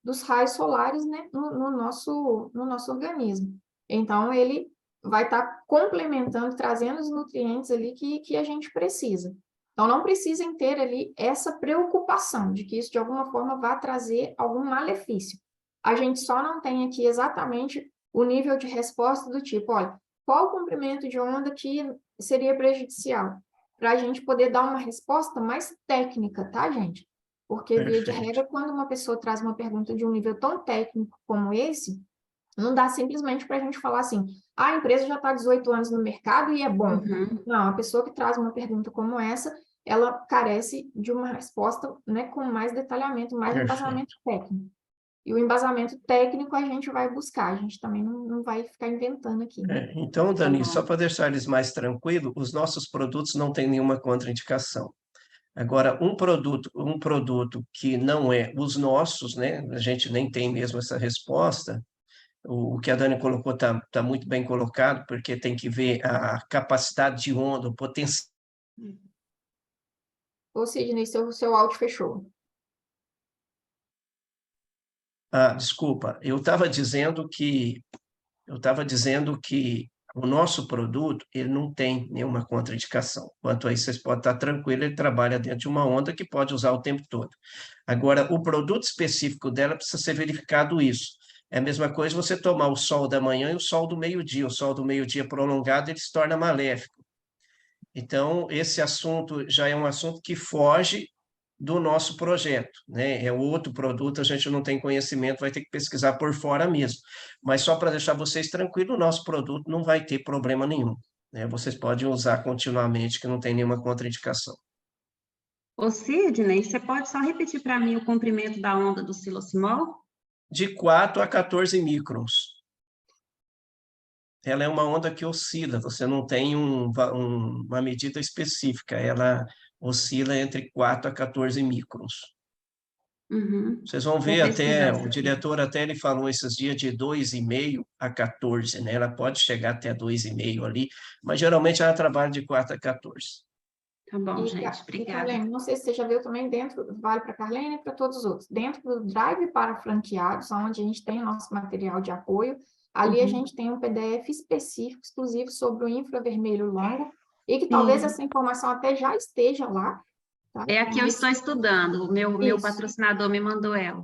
S1: dos raios solares, né, no nosso organismo. Então, ele vai estar complementando, trazendo os nutrientes ali que a gente precisa. Então, não precisem ter ali essa preocupação de que isso, de alguma forma, vá trazer algum malefício. A gente só não tem aqui exatamente o nível de resposta do tipo, olha, qual o comprimento de onda que seria prejudicial? Para a gente poder dar uma resposta mais técnica, tá, gente? Porque, via de regra, quando uma pessoa traz uma pergunta de um nível tão técnico como esse, não dá simplesmente para a gente falar assim, a empresa já está há 18 anos no mercado e é bom. Não, a pessoa que traz uma pergunta como essa, ela carece de uma resposta, né, com mais detalhamento, mais embasamento técnico. E o embasamento técnico a gente vai buscar, a gente também não vai ficar inventando aqui, né?
S2: Então, Dani, só para deixar eles mais tranquilos, os nossos produtos não têm nenhuma contraindicação. Agora, um produto que não é os nossos, né? A gente nem tem mesmo essa resposta. O que a Dani colocou tá muito bem colocado, porque tem que ver a capacidade de onda, o potencial.
S1: Ou Sidney, seu áudio fechou.
S2: Desculpa, eu estava dizendo que o nosso produto ele não tem nenhuma contraindicação. Quanto a isso, vocês podem estar tranquilos, ele trabalha dentro de uma onda que pode usar o tempo todo. Agora, o produto específico dela precisa ser verificado isso. É a mesma coisa você tomar o sol da manhã e o sol do meio-dia. O sol do meio-dia prolongado, ele se torna maléfico. Então, esse assunto já é um assunto que foge do nosso projeto, né? É outro produto, a gente não tem conhecimento, vai ter que pesquisar por fora mesmo. Mas só para deixar vocês tranquilos, o nosso produto não vai ter problema nenhum, né? Vocês podem usar continuamente, que não tem nenhuma contraindicação.
S6: Ô, Sidney, você pode só repetir para mim o comprimento da onda do silosimol?
S2: De 4 a 14 microns. Ela é uma onda que oscila, você não tem uma medida específica, ela oscila entre 4 a 14 microns.
S6: Uhum.
S2: Vocês vão ver até, o diretor até ele falou esses dias de 2,5 a 14, né? Ela pode chegar até 2,5 ali, mas geralmente ela trabalha de 4 a 14.
S6: Tá bom,
S1: E,
S6: gente, obrigada.
S1: Carlene, não sei se você já viu também dentro, vale para a Carlene e para todos os outros, dentro do Drive para franqueados, onde a gente tem o nosso material de apoio, ali a gente tem um PDF específico, exclusivo sobre o infravermelho longo, e que talvez essa informação até já esteja lá. Tá?
S6: É a que eu estou estudando, o meu patrocinador me mandou ela.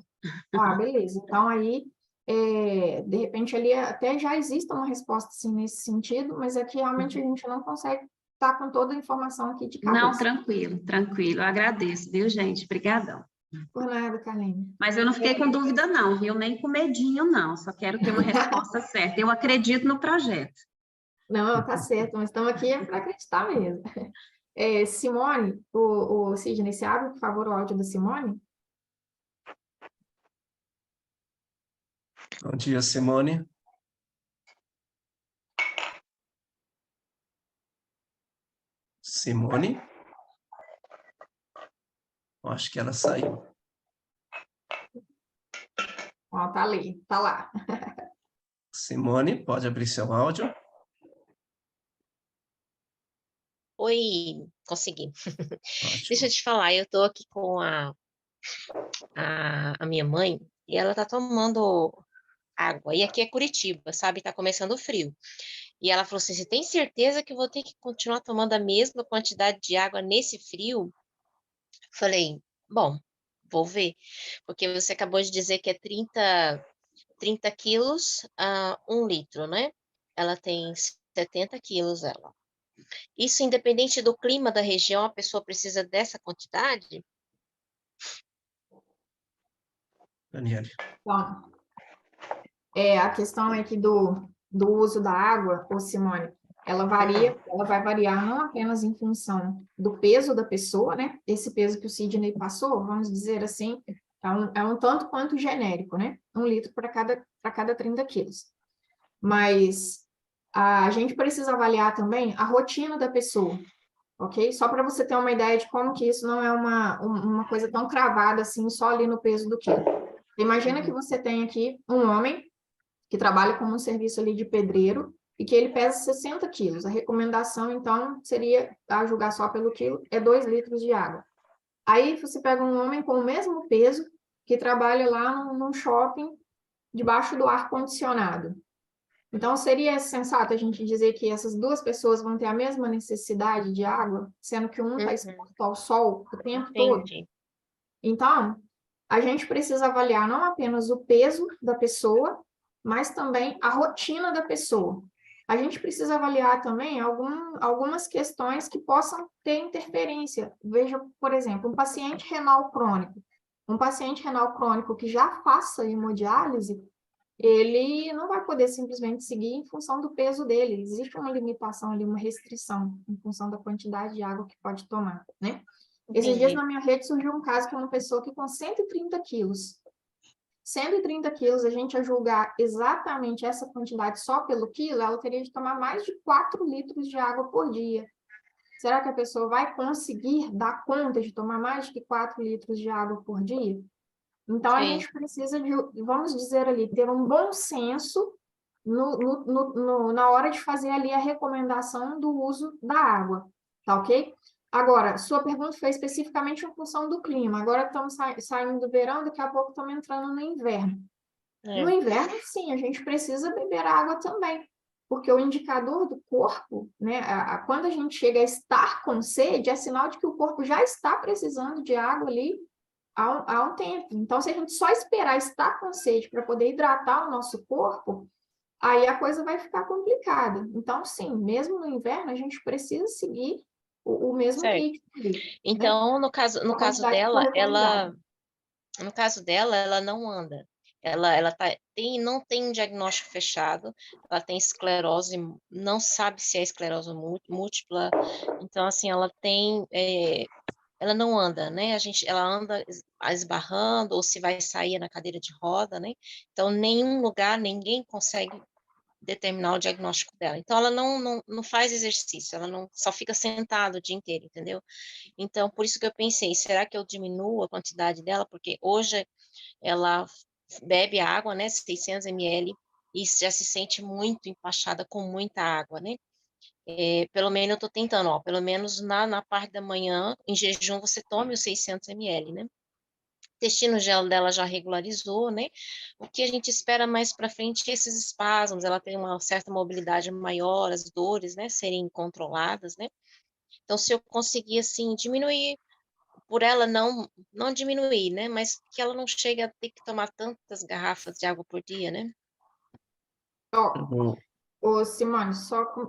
S1: Ah, beleza. Então, aí, de repente, ali até já existe uma resposta, assim, nesse sentido, mas é que realmente a gente não consegue estar com toda a informação aqui de cabeça.
S6: Não, tranquilo, tranquilo. Eu agradeço, viu, gente? Obrigadão.
S1: Por nada, Carlene.
S6: Mas eu não fiquei com dúvida, não, viu? Nem com medinho, não. Só quero ter uma resposta certa. Eu acredito no projeto.
S1: Não, tá certo, mas estamos aqui para acreditar mesmo. Simone, o Sidney, você abre, por favor, o áudio da Simone?
S2: Bom dia, Simone. Simone? Acho que ela saiu.
S1: Ó, tá ali, tá lá.
S2: Simone, pode abrir seu áudio.
S7: Oi, consegui.
S2: Ótimo.
S7: Deixa eu te falar, eu tô aqui com a minha mãe e ela tá tomando água. E aqui é Curitiba, sabe? Tá começando o frio. E ela falou assim: você tem certeza que eu vou ter que continuar tomando a mesma quantidade de água nesse frio? Falei, bom, vou ver. Porque você acabou de dizer que é 30 quilos a 1 litro, né? Ela tem 70 quilos, ela. Isso, independente do clima da região, a pessoa precisa dessa quantidade?
S2: Daniele.
S1: Então, a questão é que do uso da água, ô Simone, ela vai variar não apenas em função do peso da pessoa, né? Esse peso que o Sidney passou, vamos dizer assim, é um tanto quanto genérico, né? 1 litro para cada 30 quilos. Mas a gente precisa avaliar também a rotina da pessoa, ok? Só para você ter uma ideia de como que isso não é uma coisa tão cravada assim, só ali no peso do quilo. Imagina que você tem aqui um homem que trabalha como um serviço ali de pedreiro e que ele pesa 60 quilos. A recomendação, então, seria, a julgar só pelo quilo, é 2 litros de água. Aí você pega um homem com o mesmo peso que trabalha lá num shopping debaixo do ar-condicionado. Então, seria sensato a gente dizer que essas duas pessoas vão ter a mesma necessidade de água, sendo que um está exposto ao sol o tempo todo? Então, a gente precisa avaliar não apenas o peso da pessoa, mas também a rotina da pessoa. A gente precisa avaliar também algumas questões que possam ter interferência. Veja, por exemplo, um paciente renal crônico. Um paciente renal crônico que já faça hemodiálise, ele não vai poder simplesmente seguir em função do peso dele. Existe uma limitação ali, uma restrição em função da quantidade de água que pode tomar, né? Esses dias na minha rede surgiu um caso que é uma pessoa que com 130 quilos, 130 quilos, a gente a julgar exatamente essa quantidade só pelo quilo, ela teria de tomar mais de 4 litros de água por dia. Será que a pessoa vai conseguir dar conta de tomar mais de 4 litros de água por dia? Então, a gente precisa de, vamos dizer ali, ter um bom senso na hora de fazer ali a recomendação do uso da água, tá ok? Agora, sua pergunta foi especificamente em função do clima. Agora estamos saindo do verão, daqui a pouco estamos entrando no inverno. No inverno, sim, a gente precisa beber água também, porque o indicador do corpo, né, quando a gente chega a estar com sede, é sinal de que o corpo já está precisando de água ali há um tempo. Então, se a gente só esperar estar com sede para poder hidratar o nosso corpo, aí a coisa vai ficar complicada. Então, sim, mesmo no inverno, a gente precisa seguir o mesmo
S7: Certo.
S1: ritmo ali, né?
S7: Então, no
S1: A
S7: caso
S1: quantidade que for
S7: dela,
S1: recomendada.
S7: no caso dela, ela não anda. Não tem um diagnóstico fechado, ela tem esclerose, não sabe se é esclerose múltipla. Então, assim, ela não anda, né? Ela anda esbarrando, ou se vai sair na cadeira de roda, né? Então, nenhum lugar, ninguém consegue determinar o diagnóstico dela. Então, ela não faz exercício, ela não só fica sentada o dia inteiro, entendeu? Então, por isso que eu pensei, será que eu diminuo a quantidade dela? Porque hoje ela bebe água, né, 600 ml, e já se sente muito empachada com muita água, né? Pelo menos eu estou tentando, ó, pelo menos na parte da manhã, em jejum, você tome os 600 ml, né? O intestino gel dela já regularizou, né? O que a gente espera mais para frente é esses espasmos, ela tem uma certa mobilidade maior, as dores, né, serem controladas, né? Então, se eu conseguir, assim, diminuir, por ela não diminuir, né? Mas que ela não chegue a ter que tomar tantas garrafas de água por dia, né?
S1: Ó,
S2: Uhum.
S1: ô Simone,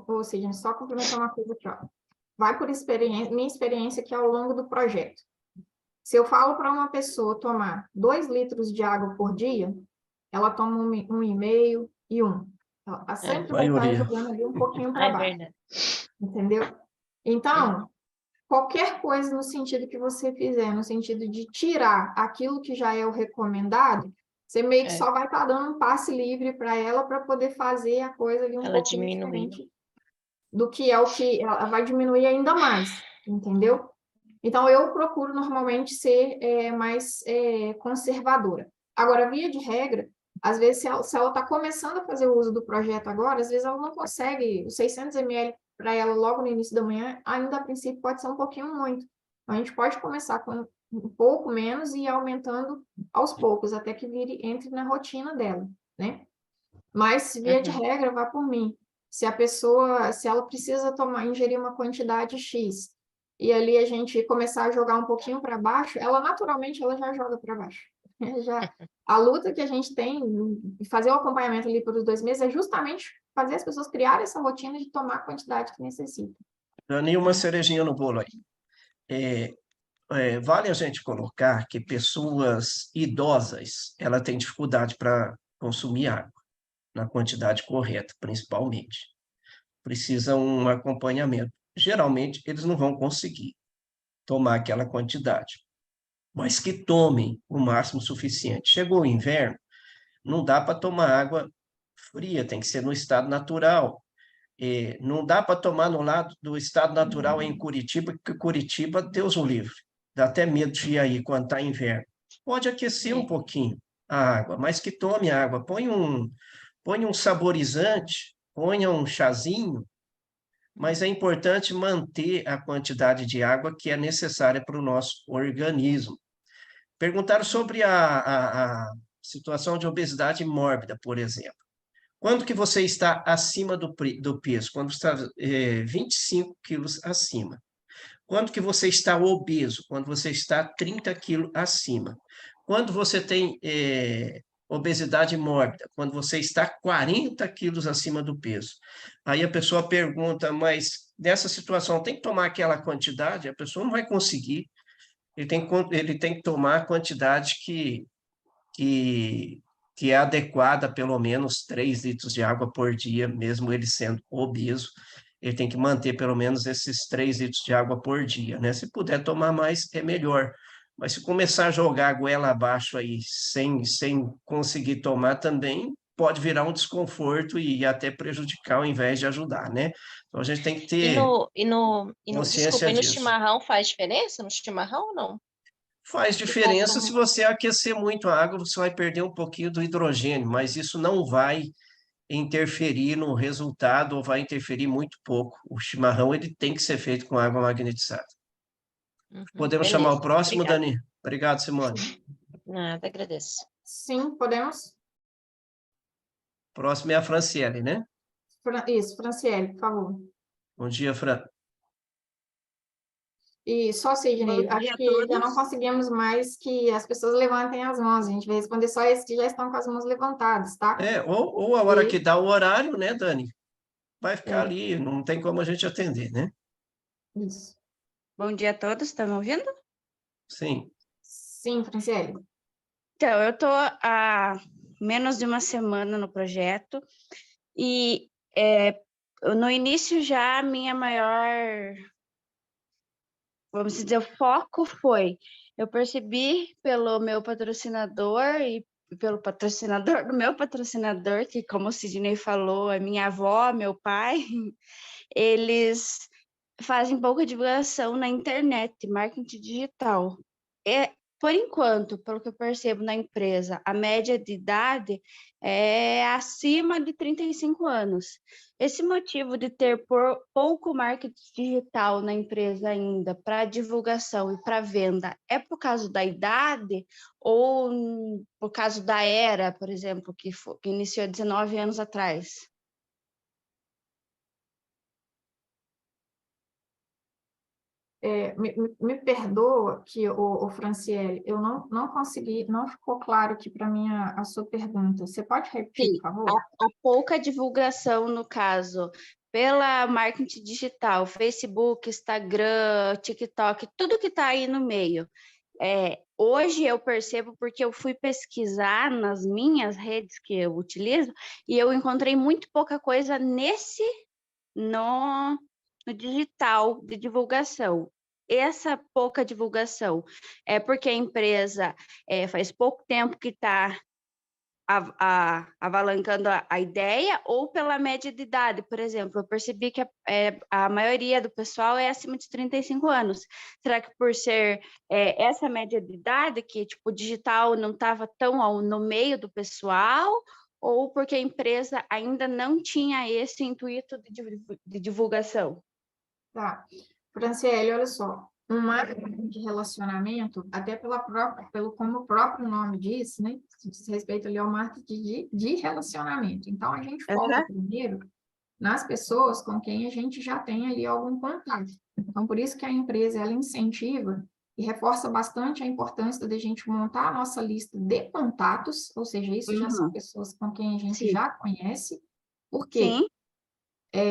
S1: ou seja, só complementar uma coisa aqui, ó. Vai por experiência, minha experiência aqui ao longo do projeto. Se eu falo para uma pessoa tomar 2 litros de água por dia, ela toma 1,5 e 1. Ela sempre vai estar
S2: Maioria.
S1: jogando ali um pouquinho para
S7: É
S1: baixo,
S7: verdade.
S1: entendeu? Então, qualquer coisa no sentido que você fizer, no sentido de tirar aquilo que já é o recomendado, você meio que
S7: É.
S1: só vai estar dando um passe livre para ela para poder fazer a coisa ali um
S7: Ela
S1: pouquinho
S7: diminuiu.
S1: diferente do que é o que ela vai diminuir ainda mais, entendeu? Então, eu procuro normalmente ser mais conservadora. Agora, via de regra, às vezes, se ela está começando a fazer o uso do projeto agora, às vezes ela não consegue, os 600 ml para ela logo no início da manhã, ainda a princípio pode ser um pouquinho muito. Então, a gente pode começar com um pouco menos e ir aumentando aos poucos, até que entre na rotina dela, né? Mas, via de regra, vá por mim. Se ela precisa ingerir uma quantidade X, e ali a gente começar a jogar um pouquinho para baixo, naturalmente ela já joga para baixo. A luta que a gente tem de fazer o acompanhamento ali por 2 meses é justamente fazer as pessoas criarem essa rotina de tomar a quantidade que necessita.
S2: Dani, uma cerejinha no bolo aí. Vale a gente colocar que pessoas idosas, ela tem dificuldade para consumir água, na quantidade correta, principalmente. Precisam um acompanhamento. Geralmente, eles não vão conseguir tomar aquela quantidade, mas que tomem o máximo suficiente. Chegou o inverno, não dá para tomar água fria, tem que ser no estado natural. Não dá para tomar no lado do estado natural em Curitiba, porque Curitiba, Deus o livre, dá até medo de ir aí quando está inverno. Pode aquecer um pouquinho a água, mas que tome água. Põe um saborizante, ponha um chazinho, mas é importante manter a quantidade de água que é necessária para o nosso organismo. Perguntaram sobre a situação de obesidade mórbida, por exemplo. Quando que você está acima do peso? Quando está 25 quilos acima. Quando que você está obeso? Quando você está 30 quilos acima. Quando você tem obesidade mórbida? Quando você está 40 quilos acima do peso. Aí a pessoa pergunta, mas nessa situação tem que tomar aquela quantidade? A pessoa não vai conseguir. Ele tem que tomar a quantidade que, que é adequada, pelo menos 3 litros de água por dia, mesmo ele sendo obeso, ele tem que manter pelo menos esses 3 litros de água por dia, né? Se puder tomar mais, é melhor. Mas se começar a jogar a goela abaixo aí, sem conseguir tomar também, pode virar um desconforto e até prejudicar ao invés de ajudar, né? Então a gente tem que ter
S7: Desculpa,
S2: consciência
S7: e no
S2: disso.
S7: chimarrão faz diferença? No chimarrão ou não?
S2: Faz
S7: O povo
S2: diferença se
S7: não...
S2: você aquecer muito a água, você vai perder um pouquinho do hidrogênio, mas isso não vai interferir no resultado ou vai interferir muito pouco. O chimarrão ele tem que ser feito com água magnetizada. Podemos chamar o
S7: Beleza,
S2: próximo,
S7: obrigada.
S2: Dani? Obrigado, Simone.
S7: Nada, agradeço.
S1: Sim, podemos?
S2: Próximo é a Franciele, né?
S1: Isso, Franciele, por favor.
S2: Bom dia, Fran.
S1: E só, Sidney,
S4: Bom dia
S1: acho
S4: a
S1: que já não
S4: todos.
S1: conseguimos mais que as pessoas levantem as mãos. A gente vai responder só esses que já estão com as mãos levantadas, tá?
S2: Ou a hora que
S1: E,
S2: dá o horário, né, Dani? Vai ficar
S1: é,
S2: ali, não tem como a gente atender, né?
S1: isso.
S8: Bom dia a todos, estão me ouvindo?
S2: Sim.
S1: Sim, Franciele.
S8: Então, eu estou há menos de uma semana no projeto e no início já a minha maior, vamos dizer, o foco foi, eu percebi pelo meu patrocinador e pelo patrocinador do meu patrocinador, que como o Sidney falou, é minha avó, meu pai, eles fazem pouca divulgação na internet, marketing digital. Por enquanto, pelo que eu percebo na empresa, a média de idade é acima de 35 anos. Esse motivo de ter pouco marketing digital na empresa ainda para divulgação e para venda é por causa da idade ou por causa da era, por exemplo, que iniciou 19 anos atrás?
S1: Me perdoa que, o Franciele, eu não consegui, não ficou claro aqui para mim a sua pergunta. Você pode repetir,
S8: Sim,
S1: por favor?
S8: a pouca divulgação, no caso, pela marketing digital, Facebook, Instagram, TikTok, tudo que está aí no meio. Hoje eu percebo porque eu fui pesquisar nas minhas redes que eu utilizo e eu encontrei muito pouca coisa no digital de divulgação. Essa pouca divulgação é porque a empresa faz pouco tempo que está avalancando a ideia ou pela média de idade, por exemplo, eu percebi que a maioria do pessoal é acima de 35 anos. Será que por ser essa média de idade, que tipo, o digital não estava tão no meio do pessoal, ou porque a empresa ainda não tinha esse intuito de divulgação?
S1: Tá. Franciele, olha só, um marketing de relacionamento, até pelo como o próprio nome diz, né? Diz respeito ali ao marketing de relacionamento. Então, a gente foca primeiro nas pessoas com quem a gente já tem ali algum contato. Então, por isso que a empresa, ela incentiva e reforça bastante a importância de a gente montar a nossa lista de contatos, ou seja, isso já são pessoas com quem a gente
S8: Sim.
S1: já conhece, porque
S8: Sim.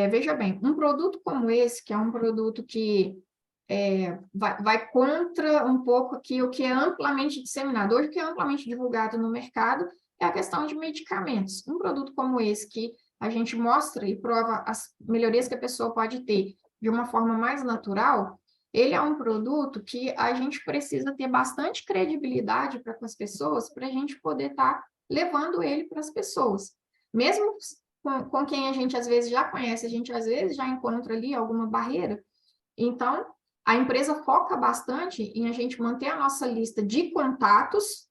S1: veja bem, um produto como esse, que é um produto que vai contra um pouco aqui o que é amplamente disseminado. Hoje, o que é amplamente divulgado no mercado é a questão de medicamentos. Um produto como esse, que a gente mostra e prova as melhorias que a pessoa pode ter de uma forma mais natural, ele é um produto que a gente precisa ter bastante credibilidade para com as pessoas, para a gente poder estar levando ele para as pessoas. Mesmo com quem a gente às vezes já conhece, a gente às vezes já encontra ali alguma barreira. Então, a empresa foca bastante em a gente manter a nossa lista de contatos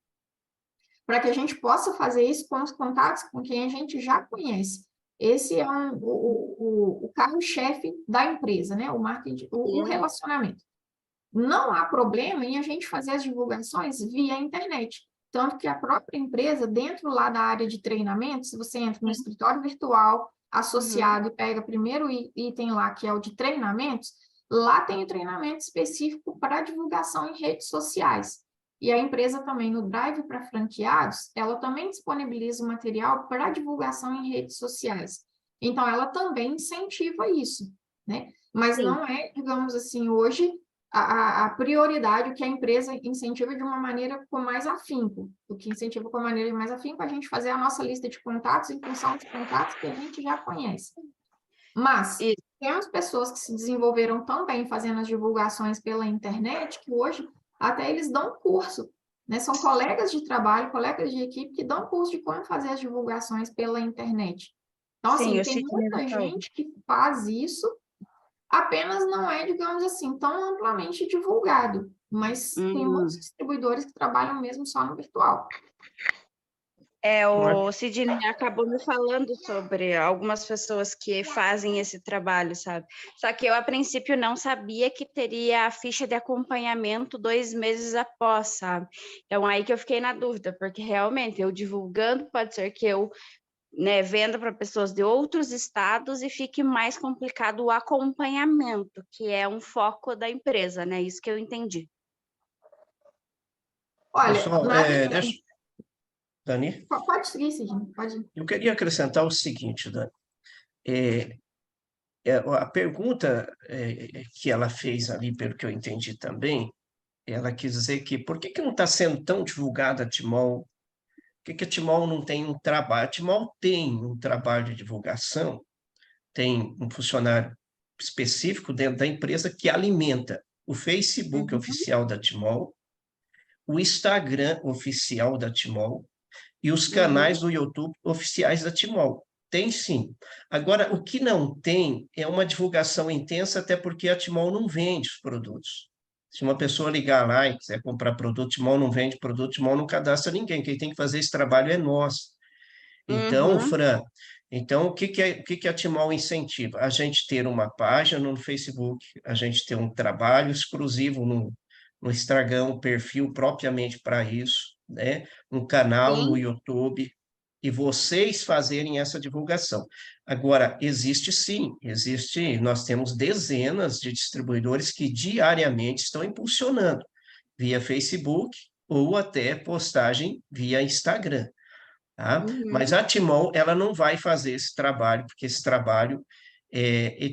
S1: para que a gente possa fazer isso com os contatos com quem a gente já conhece. Esse é o carro-chefe da empresa, né? O marketing, o relacionamento. Não há problema em a gente fazer as divulgações via internet. Tanto que a própria empresa, dentro lá da área de treinamento, se você entra no escritório virtual associado e pega o primeiro item lá, que é o de treinamentos, lá tem o treinamento específico para divulgação em redes sociais. E a empresa também, no Drive para franqueados, ela também disponibiliza o material para divulgação em redes sociais. Então, ela também incentiva isso, né? Mas não é, digamos assim, hoje a prioridade, o que a empresa incentiva de uma maneira com mais afinco. O que incentiva com uma maneira mais afinco é a gente fazer a nossa lista de contatos em função dos contatos que a gente já conhece. Mas temos pessoas que se desenvolveram tão bem fazendo as divulgações pela internet que hoje até eles dão curso, né? São colegas de trabalho, colegas de equipe que dão curso de como fazer as divulgações pela internet. Então, assim, tem muita gente que faz isso, apenas não é, digamos assim, tão amplamente divulgado, mas tem muitos distribuidores que trabalham mesmo só no virtual.
S8: O Sidney acabou me falando sobre algumas pessoas que fazem esse trabalho, sabe? Só que eu, a princípio, não sabia que teria a ficha de acompanhamento 2 meses após, sabe? Então, aí que eu fiquei na dúvida, porque realmente, eu divulgando, pode ser que eu venda para pessoas de outros estados e fique mais complicado o acompanhamento, que é um foco da empresa, né? Isso que eu entendi.
S1: Olha,
S2: pessoal, Dani?
S1: Pode seguir, Sidney, pode ir.
S2: Eu queria acrescentar o seguinte, Dani. a pergunta que ela fez ali, pelo que eu entendi também, ela quis dizer que por que não está sendo tão divulgada a Timol? Por que a Timol não tem um trabalho? A Timol tem um trabalho de divulgação, tem um funcionário específico dentro da empresa que alimenta o Facebook oficial da Timol, o Instagram oficial da Timol e os canais do YouTube oficiais da Timol. Tem sim. Agora, o que não tem é uma divulgação intensa, até porque a Timol não vende os produtos. Se uma pessoa ligar lá e quiser comprar produto, Timol não vende produto, Timol não cadastra ninguém. Quem tem que fazer esse trabalho é nós. Então, Fran, então o que a Timol incentiva? A gente ter uma página no Facebook, a gente ter um trabalho exclusivo no Instagram, um perfil propriamente para isso, né? Um canal no
S8: Sim.
S2: YouTube, e vocês fazerem essa divulgação. Agora, nós temos dezenas de distribuidores que diariamente estão impulsionando via Facebook ou até postagem via Instagram. Tá? Mas a Timol, ela não vai fazer esse trabalho, porque esse trabalho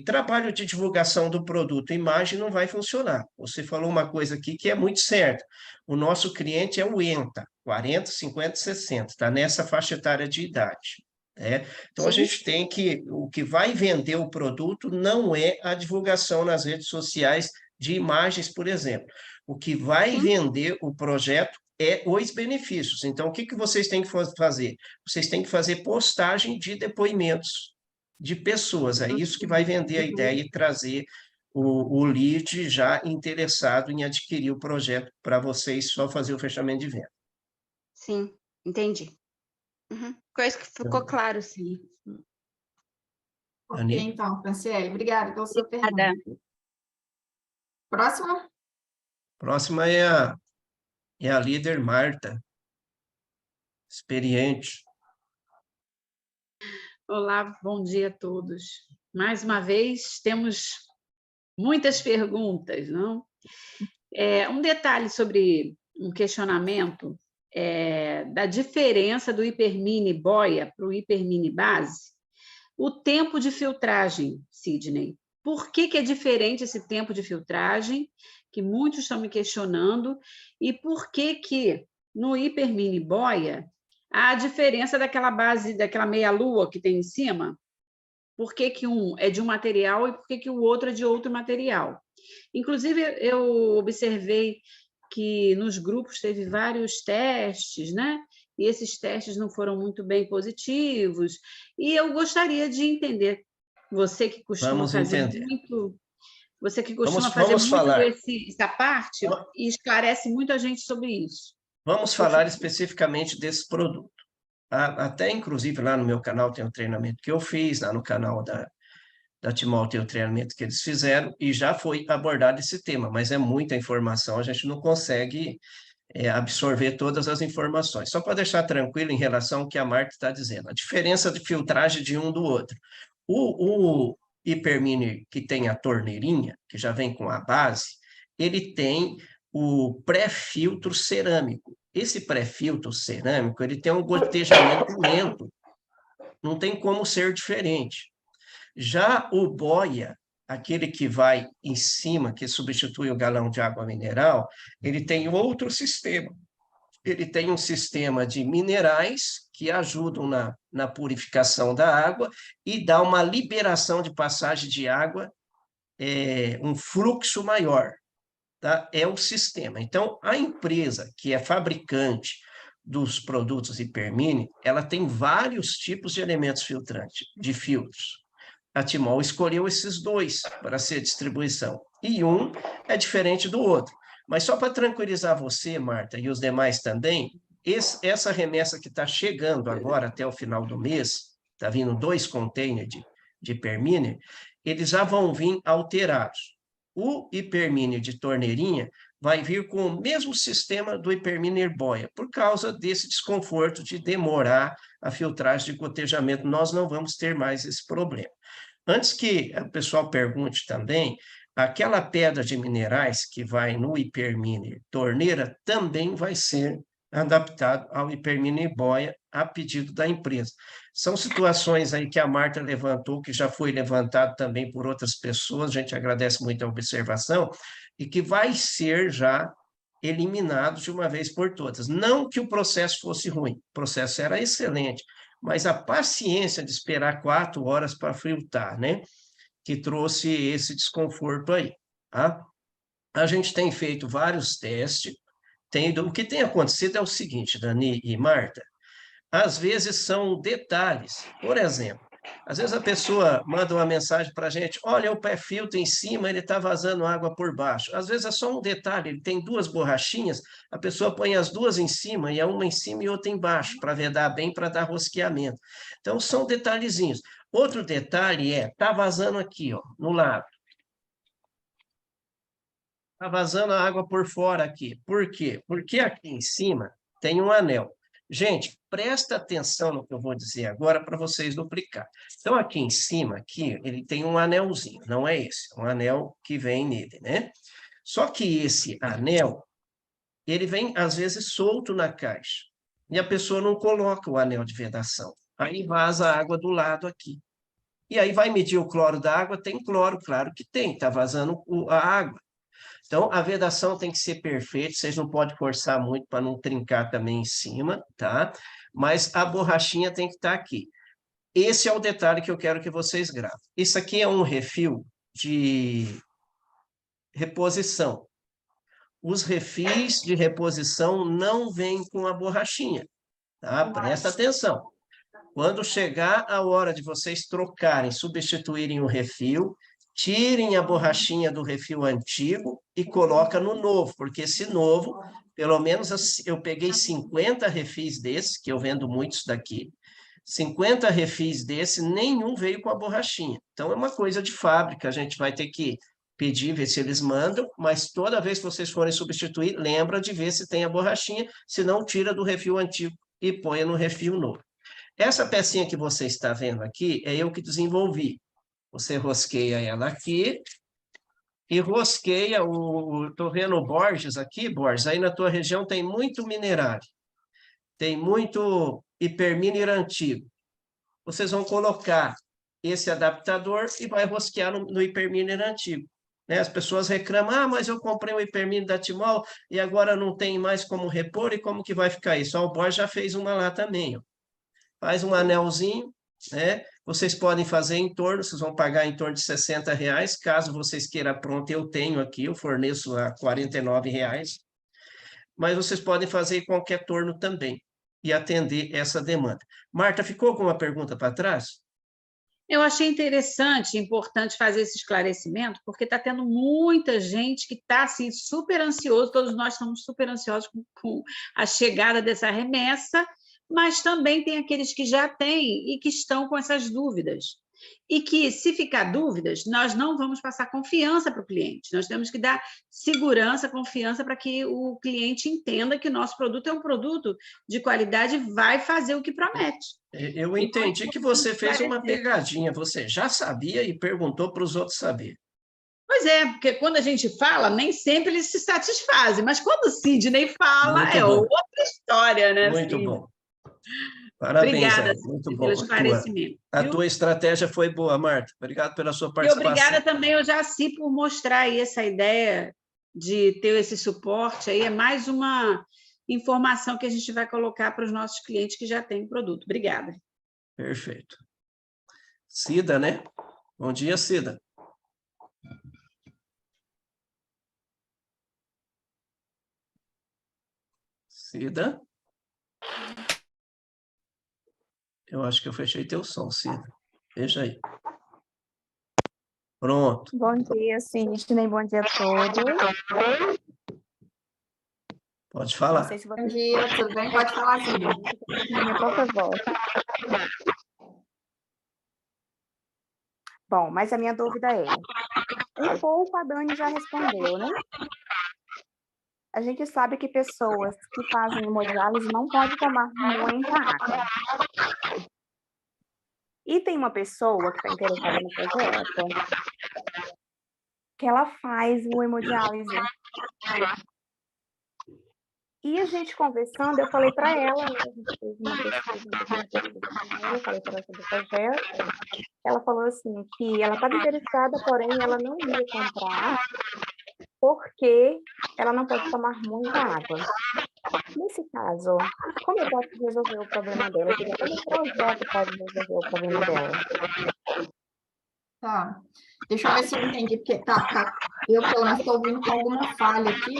S2: trabalho de divulgação do produto, imagem, não vai funcionar. Você falou uma coisa aqui que é muito certa. O nosso cliente é o ENTA, 40, 50, 60, está nessa faixa etária de idade. Né? Então, a
S8: Sim.
S2: gente tem que... O que vai vender o produto não é a divulgação nas redes sociais de imagens, por exemplo. O que vai
S8: Sim.
S2: vender o projeto é os benefícios. Então, o que vocês têm que fazer? Vocês têm que fazer postagem de depoimentos de pessoas. É isso que vai vender a ideia e trazer o lead já interessado em adquirir o projeto para vocês só fazer o fechamento de venda.
S8: Sim, entendi. Coisa que ficou claro, sim.
S1: Ok,
S2: Ani?
S1: então, Franciele, obrigada pela sua
S8: Obrigada.
S1: pergunta. Próxima?
S2: Próxima é a líder Marta, experiente.
S9: Olá, bom dia a todos. Mais uma vez, temos muitas perguntas, não? Um detalhe sobre um questionamento da diferença do hipermini boia para o hipermini base. O tempo de filtragem, Sidney. Por que é diferente esse tempo de filtragem, que muitos estão me questionando, e por que no hipermini boia há a diferença daquela base, daquela meia-lua que tem em cima? Por que um é de um material e por que o outro é de outro material? Inclusive, eu observei que nos grupos teve vários testes, né? E esses testes não foram muito bem positivos. E eu gostaria de entender, você que costuma fazer muito... Você que costuma fazer muito essa parte e esclarece muito a gente sobre isso.
S2: Vamos falar especificamente desse produto. Até, inclusive, lá no meu canal tem um treinamento que eu fiz, lá no canal da Timol tem o treinamento que eles fizeram, e já foi abordado esse tema, mas é muita informação, a gente não consegue absorver todas as informações. Só para deixar tranquilo em relação ao que a Marta está dizendo, a diferença de filtragem de um do outro. O hipermini que tem a torneirinha, que já vem com a base, ele tem o pré-filtro cerâmico. Esse pré-filtro cerâmico, ele tem um gotejamento lento, não tem como ser diferente. Já o boia, aquele que vai em cima, que substitui o galão de água mineral, ele tem outro sistema. Ele tem um sistema de minerais que ajudam na purificação da água e dá uma liberação de passagem de água, um fluxo maior. Tá? É o sistema. Então, a empresa que é fabricante dos produtos hipermini, ela tem vários tipos de elementos filtrantes, de filtros. A Timol escolheu esses dois para ser distribuição, e um é diferente do outro. Mas só para tranquilizar você, Marta, e os demais também, essa remessa que está chegando agora até o final do mês, está vindo 2 containers de hipermini, eles já vão vir alterados. O hipermini de torneirinha vai vir com o mesmo sistema do hipermini boia, por causa desse desconforto de demorar a filtragem de gotejamento. Nós não vamos ter mais esse problema. Antes que o pessoal pergunte também, aquela pedra de minerais que vai no hipermini torneira também vai ser adaptado ao hipermini boia a pedido da empresa. São situações aí que a Marta levantou, que já foi levantado também por outras pessoas, a gente agradece muito a observação, e que vai ser já eliminado de uma vez por todas. Não que o processo fosse ruim, o processo era excelente, mas a paciência de esperar 4 horas para filtrar, né? Que trouxe esse desconforto aí, tá? A gente tem feito vários testes, o que tem acontecido é o seguinte, Dani e Marta, às vezes são detalhes. Por exemplo, às vezes a pessoa manda uma mensagem para a gente, olha, o pé filtro em cima, ele está vazando água por baixo. Às vezes é só um detalhe, ele tem 2 borrachinhas, a pessoa põe as 2 em cima, e uma em cima e outra embaixo, para vedar bem, para dar rosqueamento. Então, são detalhezinhos. Outro detalhe está vazando aqui, ó, no lado. Está vazando a água por fora aqui. Por quê? Porque aqui em cima tem um anel. Gente, presta atenção no que eu vou dizer agora para vocês duplicar. Então, aqui em cima, aqui, ele tem um anelzinho, não é esse, um anel que vem nele, né? Só que esse anel, ele vem, às vezes, solto na caixa. E a pessoa não coloca o anel de vedação. Aí vaza a água do lado aqui. E aí vai medir o cloro da água, tem cloro, claro que tem, está vazando a água. Então, a vedação tem que ser perfeita, vocês não podem forçar muito para não trincar também em cima, tá? Mas a borrachinha tem que estar aqui. Esse é o detalhe que eu quero que vocês gravem. Isso aqui é um refil de reposição. Os refis de reposição não vêm com a borrachinha, tá? Presta atenção. Quando chegar a hora de vocês trocarem, substituírem o refil, tirem a borrachinha do refil antigo e coloca no novo, porque esse novo, pelo menos eu peguei 50 refis desses, que eu vendo muitos daqui, 50 refis desses, nenhum veio com a borrachinha. Então, é uma coisa de fábrica, a gente vai ter que pedir, ver se eles mandam, mas toda vez que vocês forem substituir, lembra de ver se tem a borrachinha, se não, tira do refil antigo e põe no refil novo. Essa pecinha que você está vendo aqui, é eu que desenvolvi. Você rosqueia ela aqui e rosqueia estou vendo o Borges aqui, Borges, aí na tua região tem muito minerário, tem muito hiperminer antigo. Vocês vão colocar esse adaptador e vai rosquear no hiperminer antigo. Né? As pessoas reclamam, mas eu comprei o hiperminer da Timol e agora não tem mais como repor, e como que vai ficar isso? O Borges já fez uma lá também, ó. Faz um anelzinho, né? Vocês podem fazer em torno, vocês vão pagar em torno de R$60, caso vocês queiram pronto, eu tenho aqui, eu forneço a R$49, mas vocês podem fazer em qualquer torno também, e atender essa demanda. Marta, ficou alguma pergunta para trás?
S9: Eu achei interessante, importante fazer esse esclarecimento, porque está tendo muita gente que está assim, super ansioso, todos nós estamos super ansiosos com a chegada dessa remessa, mas também tem aqueles que já têm e que estão com essas dúvidas. E que, se ficar dúvidas, nós não vamos passar confiança para o cliente. Nós temos que dar segurança, confiança para que o cliente entenda que o nosso produto é um produto de qualidade e vai fazer o que promete.
S2: Eu entendi que você fez uma pegadinha. Você já sabia e perguntou para os outros saberem.
S9: Pois é, porque quando a gente fala, nem sempre eles se satisfazem. Mas quando o Sidney fala,
S2: Muito
S9: é
S2: bom.
S9: outra história, né?
S2: Muito
S9: Sidney?
S2: bom. Parabéns,
S9: Obrigada,
S2: muito bom.
S9: pelo esclarecimento.
S2: A tua estratégia foi boa, Marta. Obrigado pela sua
S9: E
S2: participação.
S9: obrigada também ao Jaci por mostrar aí essa ideia de ter esse suporte. Aí é mais uma informação que a gente vai colocar para os nossos clientes que já têm produto. Obrigada.
S2: Perfeito. Cida, né? Bom dia, Cida. Cida? Eu acho que eu fechei teu som, Cida. Veja aí. Pronto.
S10: Bom dia, Sidney. Bom dia a todos.
S2: Pode
S10: Não
S2: falar.
S10: sei se
S1: Bom
S10: vocês
S1: dia, tudo bem? Pode falar, Cida.
S10: minha própria voz. Bom, mas a minha dúvida é, um pouco a Dani já respondeu, né? A gente sabe que pessoas que fazem hemodiálise não podem tomar muita água. E tem uma pessoa que está interessada no projeto, que ela faz o hemodiálise. E a gente conversando, eu falei para ela, né, a gente fez uma pesquisa com ela, falei para ela sobre o projeto. Ela falou assim que ela estava interessada, porém ela não ia comprar porque ela não pode tomar muita água. Nesse caso, como eu posso resolver o problema dela? Como o projeto pode resolver o problema dela?
S1: Tá. Deixa eu ver se eu entendi, porque eu pelo menos estou ouvindo com alguma falha aqui.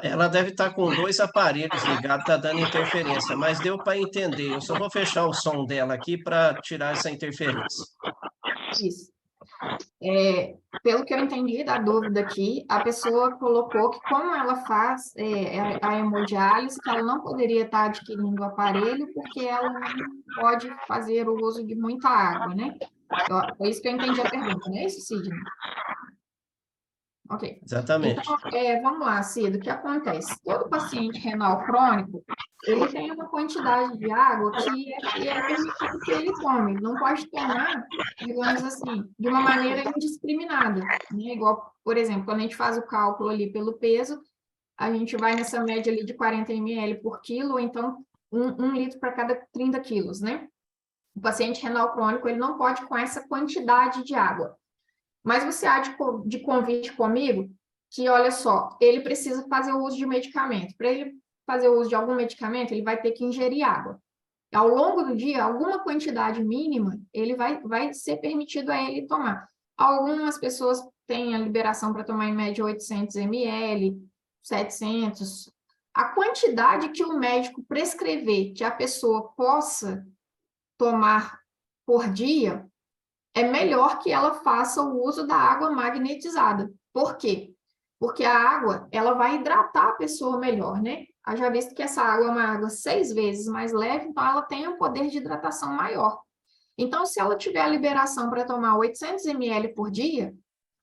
S2: Ela deve estar com 2 aparelhos ligados, está dando interferência, mas deu para entender. Eu só vou fechar o som dela aqui para tirar essa interferência.
S1: Isso. Pelo que eu entendi da dúvida aqui, a pessoa colocou que como ela faz a hemodiálise, que ela não poderia estar adquirindo o aparelho porque ela não pode fazer o uso de muita água, né? Foi isso que eu entendi a pergunta, não é isso, Sidney? Ok.
S2: Exatamente.
S1: Então, vamos lá, Cid, o que acontece? Todo paciente renal crônico, ele tem uma quantidade de água que é permitido que ele tome. Não pode tomar, digamos assim, de uma maneira indiscriminada, né? Igual, por exemplo, quando a gente faz o cálculo ali pelo peso, a gente vai nessa média ali de 40 ml por quilo, ou então 1 litro para cada 30 quilos, né? O paciente renal crônico, ele não pode com essa quantidade de água. Mas você há de convite comigo que, olha só, ele precisa fazer o uso de medicamento. Para ele fazer o uso de algum medicamento, ele vai ter que ingerir água. Ao longo do dia, alguma quantidade mínima, ele vai ser permitido a ele tomar. Algumas pessoas têm a liberação para tomar em média 800 ml, 700. A quantidade que o médico prescrever que a pessoa possa tomar por dia, é melhor que ela faça o uso da água magnetizada. Por quê? Porque a água, ela vai hidratar a pessoa melhor, né? Já visto que essa água é uma água 6 vezes mais leve, então ela tem um poder de hidratação maior. Então, se ela tiver a liberação para tomar 800 ml por dia,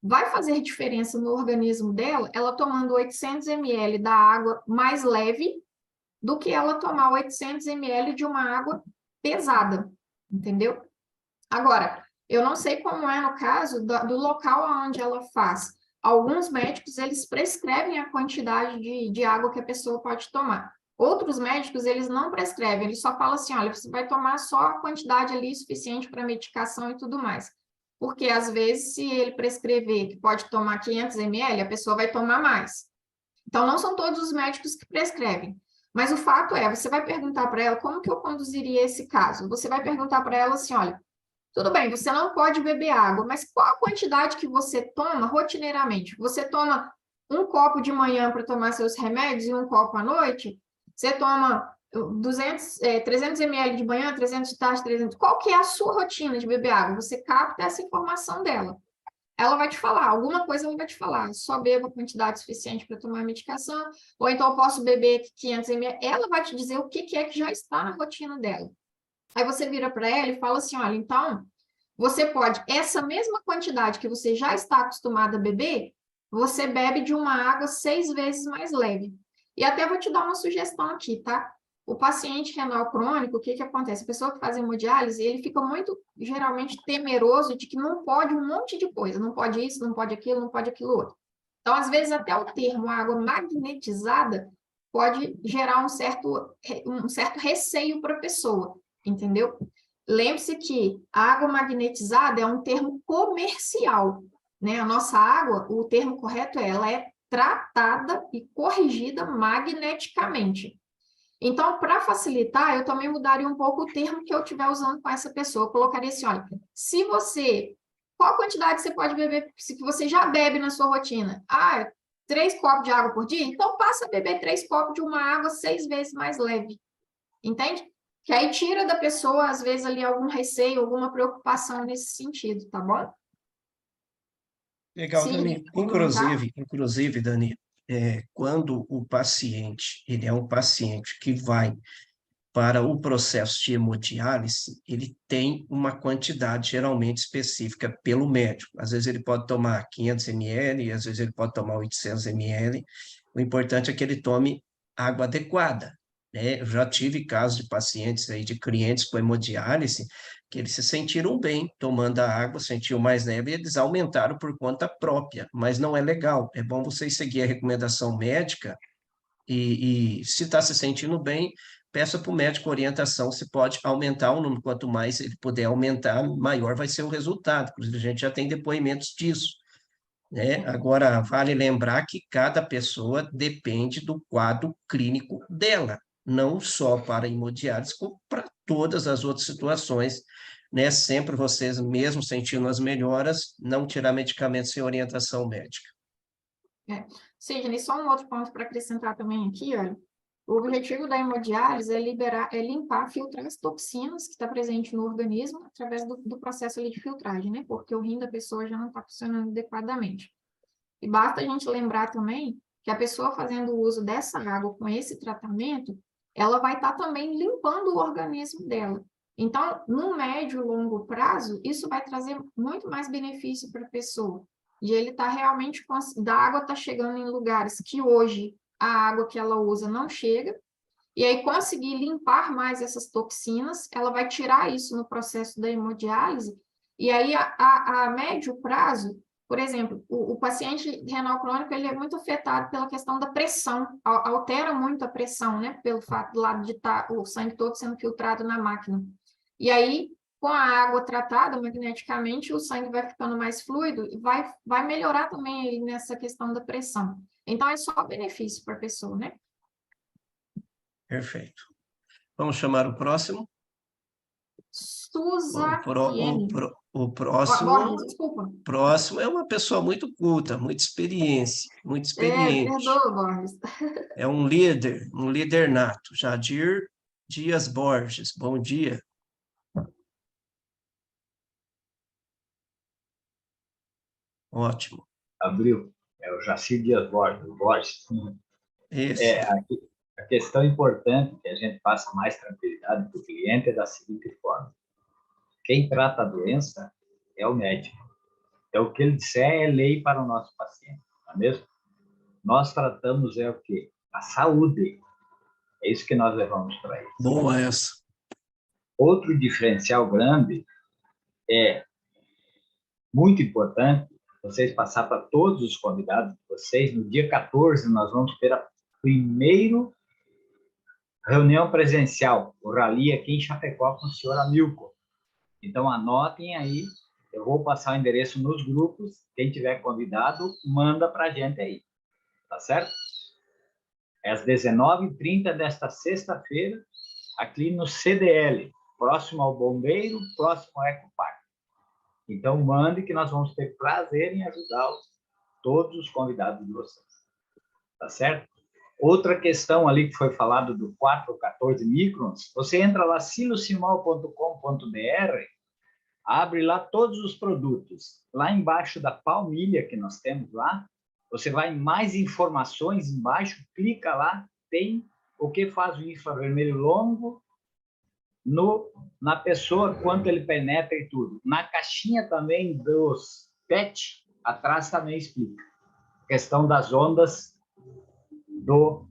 S1: vai fazer diferença no organismo dela, ela tomando 800 ml da água mais leve, do que ela tomar 800 ml de uma água pesada, entendeu? Agora, eu não sei como é no caso do local onde ela faz. Alguns médicos, eles prescrevem a quantidade de água que a pessoa pode tomar. Outros médicos, eles não prescrevem, eles só falam assim, olha, você vai tomar só a quantidade ali suficiente para medicação e tudo mais. Porque, às vezes, se ele prescrever que pode tomar 500 ml, a pessoa vai tomar mais. Então, não são todos os médicos que prescrevem. Mas o fato é, você vai perguntar para ela como que eu conduziria esse caso. Você vai perguntar para ela assim, olha, tudo bem, você não pode beber água, mas qual a quantidade que você toma rotineiramente? Você toma 1 copo de manhã para tomar seus remédios e 1 copo à noite? Você toma 300 ml de manhã, 300 de tarde, 300... Qual que é a sua rotina de beber água? Você capta essa informação dela. Ela vai te falar, alguma coisa ela vai te falar, só bebo a quantidade suficiente para tomar a medicação, ou então eu posso beber 500 ml. Ela vai te dizer o que é que já está na rotina dela. Aí você vira para ela e fala assim, olha, então, você pode, essa mesma quantidade que você já está acostumada a beber, você bebe de uma água 6 vezes mais leve. E até vou te dar uma sugestão aqui, tá? O paciente renal crônico, o que acontece? A pessoa que faz hemodiálise, ele fica muito, geralmente, temeroso de que não pode um monte de coisa, não pode isso, não pode aquilo, não pode aquilo outro. Então, às vezes, até o termo água magnetizada pode gerar um certo receio para a pessoa. Entendeu? Lembre-se que a água magnetizada é um termo comercial, né? A nossa água, o termo correto ela é tratada e corrigida magneticamente. Então, para facilitar, eu também mudaria um pouco o termo que eu estiver usando com essa pessoa. Eu colocaria assim, olha, qual quantidade você pode beber, se você já bebe na sua rotina? 3 copos de água por dia? Então, passa a beber 3 copos de uma água 6 vezes mais leve. Entende? Que aí tira da pessoa, às vezes, ali algum receio, alguma preocupação nesse sentido, tá bom?
S2: Legal,
S1: Sim,
S2: Dani. Inclusive, Dani, quando o paciente, ele é um paciente que vai para o processo de hemodiálise, ele tem uma quantidade geralmente específica pelo médico. Às vezes ele pode tomar 500 ml, às vezes ele pode tomar 800 ml. O importante é que ele tome água adequada, né? Eu já tive casos de pacientes aí, de clientes com hemodiálise, que eles se sentiram bem tomando a água, sentiam mais leve, e eles aumentaram por conta própria, mas não é legal. É bom vocês seguir a recomendação médica E se está se sentindo bem, peça para o médico orientação se pode aumentar o número. Quanto mais ele puder aumentar, maior vai ser o resultado. Inclusive, a gente já tem depoimentos disso, né? Agora, vale lembrar que cada pessoa depende do quadro clínico dela, não só para hemodiálise, como para todas as outras situações, né? Sempre vocês, mesmo sentindo as melhoras, não tirar medicamentos sem orientação médica.
S1: Sidney, só um outro ponto para acrescentar também aqui, olha. O objetivo da hemodiálise é limpar, filtrar as toxinas que estão presentes no organismo através do processo ali de filtragem, né? Porque o rim da pessoa já não está funcionando adequadamente. E basta a gente lembrar também que a pessoa fazendo uso dessa água com esse tratamento, ela vai estar também limpando o organismo dela. Então, no médio e longo prazo, isso vai trazer muito mais benefício para a pessoa. De ele estar realmente, da água estar chegando em lugares que hoje a água que ela usa não chega, e aí conseguir limpar mais essas toxinas, ela vai tirar isso no processo da hemodiálise, e aí a médio prazo, por exemplo, o paciente renal crônico, ele é muito afetado pela questão da pressão, altera muito a pressão, né, pelo fato de estar o sangue todo sendo filtrado na máquina. E aí, com a água tratada magneticamente, o sangue vai ficando mais fluido e vai melhorar também aí nessa questão da pressão. Então, é só benefício para a pessoa, né?
S2: Perfeito. Vamos chamar o próximo?
S1: Suzaiene.
S2: O próximo...
S1: Borges, desculpa.
S2: Próximo é uma pessoa muito culta, muita experiente.
S1: Perdoa, Borges.
S2: É um líder nato. Jadir Dias Borges, bom dia. Ótimo.
S11: Abril, é o Jacir Dias Borges.
S2: Isso.
S11: A questão importante que a gente passa mais tranquilidade para o cliente é da seguinte forma. Quem trata a doença é o médico. Então, o que ele disser é lei para o nosso paciente, não é mesmo? Nós tratamos o quê? A saúde. É isso que nós levamos para ele.
S2: Boa essa.
S11: Outro diferencial grande é muito importante vocês passar para todos os convidados de vocês. No dia 14, nós vamos ter a primeira reunião presencial, o Rally aqui em Chapecó com o senhor Amilco. Então, anotem aí, eu vou passar o endereço nos grupos, quem tiver convidado, manda para a gente aí, tá certo? É às 19h30 desta sexta-feira, aqui no CDL, próximo ao Bombeiro, próximo ao Ecopark. Então, mande que nós vamos ter prazer em ajudar todos os convidados de vocês. Tá certo? Outra questão ali que foi falado do 4 ou 14 microns, você entra lá, silocimal.com.br, abre lá todos os produtos. Lá embaixo da palmilha que nós temos lá, você vai em mais informações embaixo, clica lá, tem o que faz o infravermelho longo, na pessoa, quanto ele penetra e tudo. Na caixinha também dos PET, atrás também explica. A questão das ondas do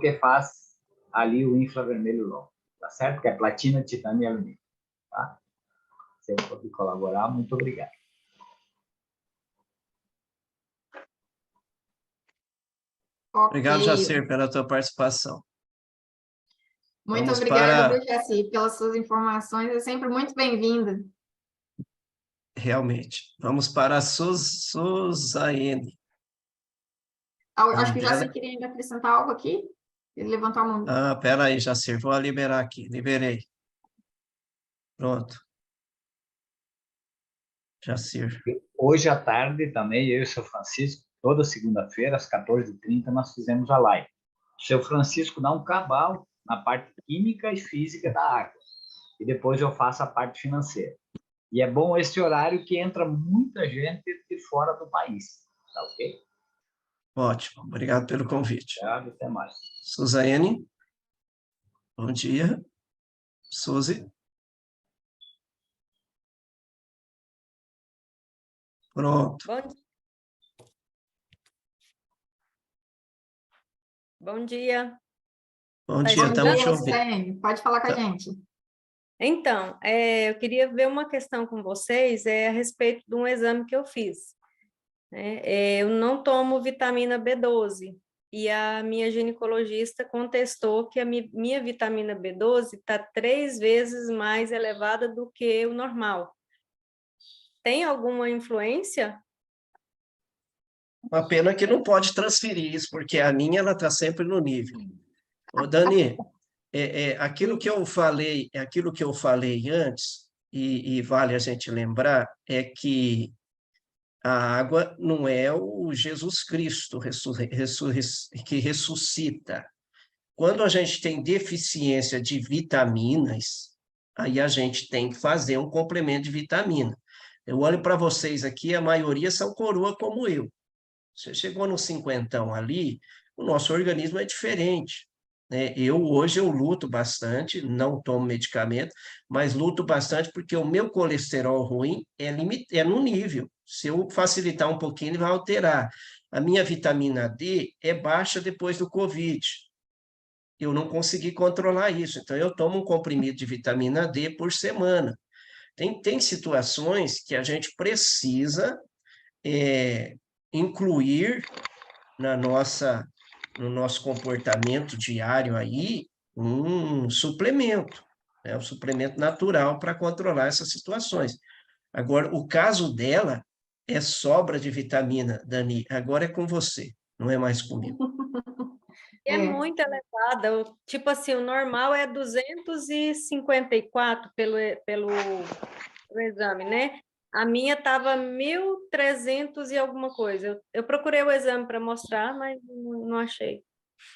S11: que faz ali o infravermelho longo. Tá certo? Que é platina, titânio e alumínio. Tá? Se eu puder colaborar, muito obrigado.
S2: Obrigado, Jacir, pela tua participação.
S1: Muito obrigada, Jacir, pelas suas informações. É sempre muito bem-vinda.
S2: Realmente. Vamos para a Suzaiene.
S1: Acho que o Jacir queria ainda acrescentar algo aqui. Ele levantou a mão.
S2: Espera aí, Jacir. Vou liberar aqui. Liberei. Pronto. Jacir.
S11: Hoje à tarde também, eu e o seu Francisco, toda segunda-feira, às 14h30, nós fizemos a live. O seu Francisco dá um cabal na parte química e física da água. E depois eu faço a parte financeira. E é bom esse horário que entra muita gente de fora do país. Tá ok?
S2: Ótimo. Obrigado pelo convite.
S11: Obrigado, até mais.
S2: Suzaiene. Bom dia. Suzy. Pronto.
S12: Bom dia.
S2: Bom dia, estamos te ouvindo.
S1: Pode falar com a gente.
S12: Então, eu queria ver uma questão com vocês a respeito de um exame que eu fiz. né? Eu não tomo vitamina B12. E a minha ginecologista contestou que a minha vitamina B12 está 3 vezes mais elevada do que o normal. Tem alguma influência?
S2: Uma pena que não pode transferir isso, porque a minha ela está sempre no nível. Ô, Dani, aquilo que eu falei antes, e vale a gente lembrar, é que a água não é o Jesus Cristo que ressuscita. Quando a gente tem deficiência de vitaminas, aí a gente tem que fazer um complemento de vitamina. Eu olho para vocês aqui, a maioria são coroa como eu. Você chegou no cinquentão ali, o nosso organismo é diferente, né? Hoje eu luto bastante, não tomo medicamento, mas luto bastante porque o meu colesterol ruim é no nível. Se eu facilitar um pouquinho, ele vai alterar. A minha vitamina D é baixa depois do Covid. Eu não consegui controlar isso, então eu tomo um comprimido de vitamina D por semana. Tem situações que a gente precisa incluir no nosso comportamento diário aí um suplemento, né? Um suplemento natural para controlar essas situações. Agora, o caso dela é sobra de vitamina, Dani, agora é com você, não é mais comigo.
S12: É muito elevada. Tipo assim, o normal é 254 pelo exame, né? A minha estava 1.300 e alguma coisa. Eu procurei o exame para mostrar, mas não achei.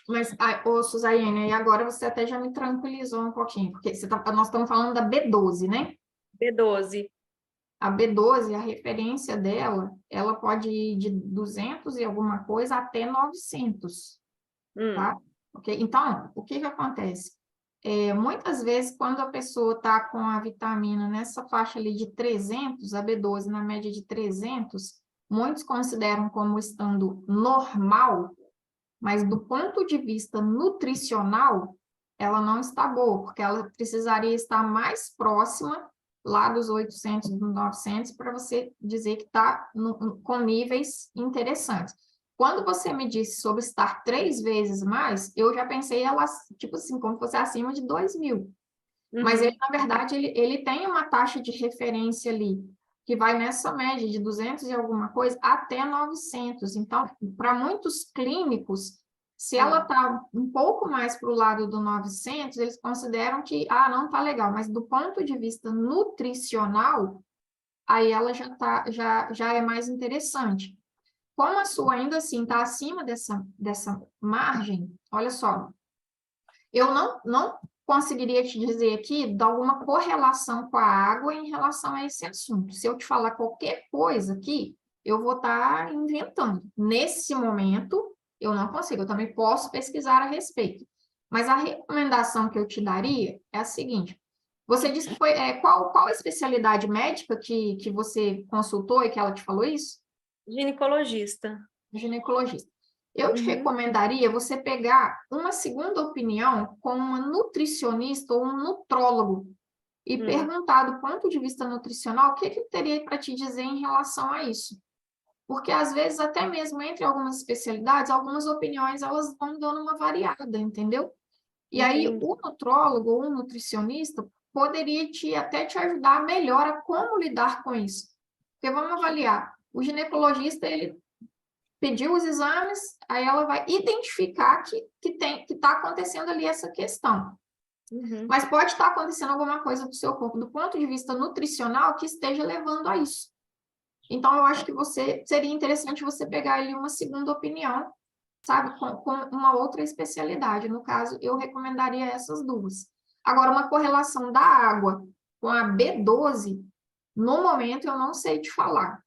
S1: Mas, ô, Suzaiane, e agora você até já me tranquilizou um pouquinho, porque nós estamos falando da B12, né?
S12: B12.
S1: A B12, a referência dela, ela pode ir de 200 e alguma coisa até 900, tá? Okay? Então, o que acontece? Muitas vezes, quando a pessoa está com a vitamina nessa faixa ali de 300, a B12 na média de 300, muitos consideram como estando normal, mas do ponto de vista nutricional, ela não está boa, porque ela precisaria estar mais próxima lá dos 800, dos 900, para você dizer que está com níveis interessantes. Quando você me disse sobre estar 3 vezes mais, eu já pensei ela, tipo assim, como se fosse acima de 2.000. Mas ele, na verdade, ele tem uma taxa de referência ali, que vai nessa média de 200 e alguma coisa até 900. Então, para muitos clínicos, se ela está um pouco mais para o lado do 900, eles consideram que, não está legal. Mas do ponto de vista nutricional, aí ela já é mais interessante. Como a sua ainda assim está acima dessa margem, olha só, eu não conseguiria te dizer aqui de alguma correlação com a água em relação a esse assunto. Se eu te falar qualquer coisa aqui, eu vou estar inventando. Nesse momento, eu não consigo, eu também posso pesquisar a respeito. Mas a recomendação que eu te daria é a seguinte: você disse que foi qual a especialidade médica que você consultou e que ela te falou isso?
S12: Ginecologista.
S1: Ginecologista. Eu te recomendaria você pegar uma segunda opinião com uma nutricionista ou um nutrólogo e perguntar do ponto de vista nutricional o que ele teria para te dizer em relação a isso. Porque, às vezes, até mesmo entre algumas especialidades, algumas opiniões elas vão dando uma variada, entendeu? E aí, o nutrólogo ou o nutricionista poderia até te ajudar melhor a como lidar com isso. Porque vamos avaliar, o ginecologista, ele pediu os exames, aí ela vai identificar que está acontecendo ali essa questão. Mas pode estar acontecendo alguma coisa do seu corpo, do ponto de vista nutricional, que esteja levando a isso. Então, eu acho que seria interessante você pegar ali uma segunda opinião, sabe, com uma outra especialidade. No caso, eu recomendaria essas duas. Agora, uma correlação da água com a B12, no momento, eu não sei te falar.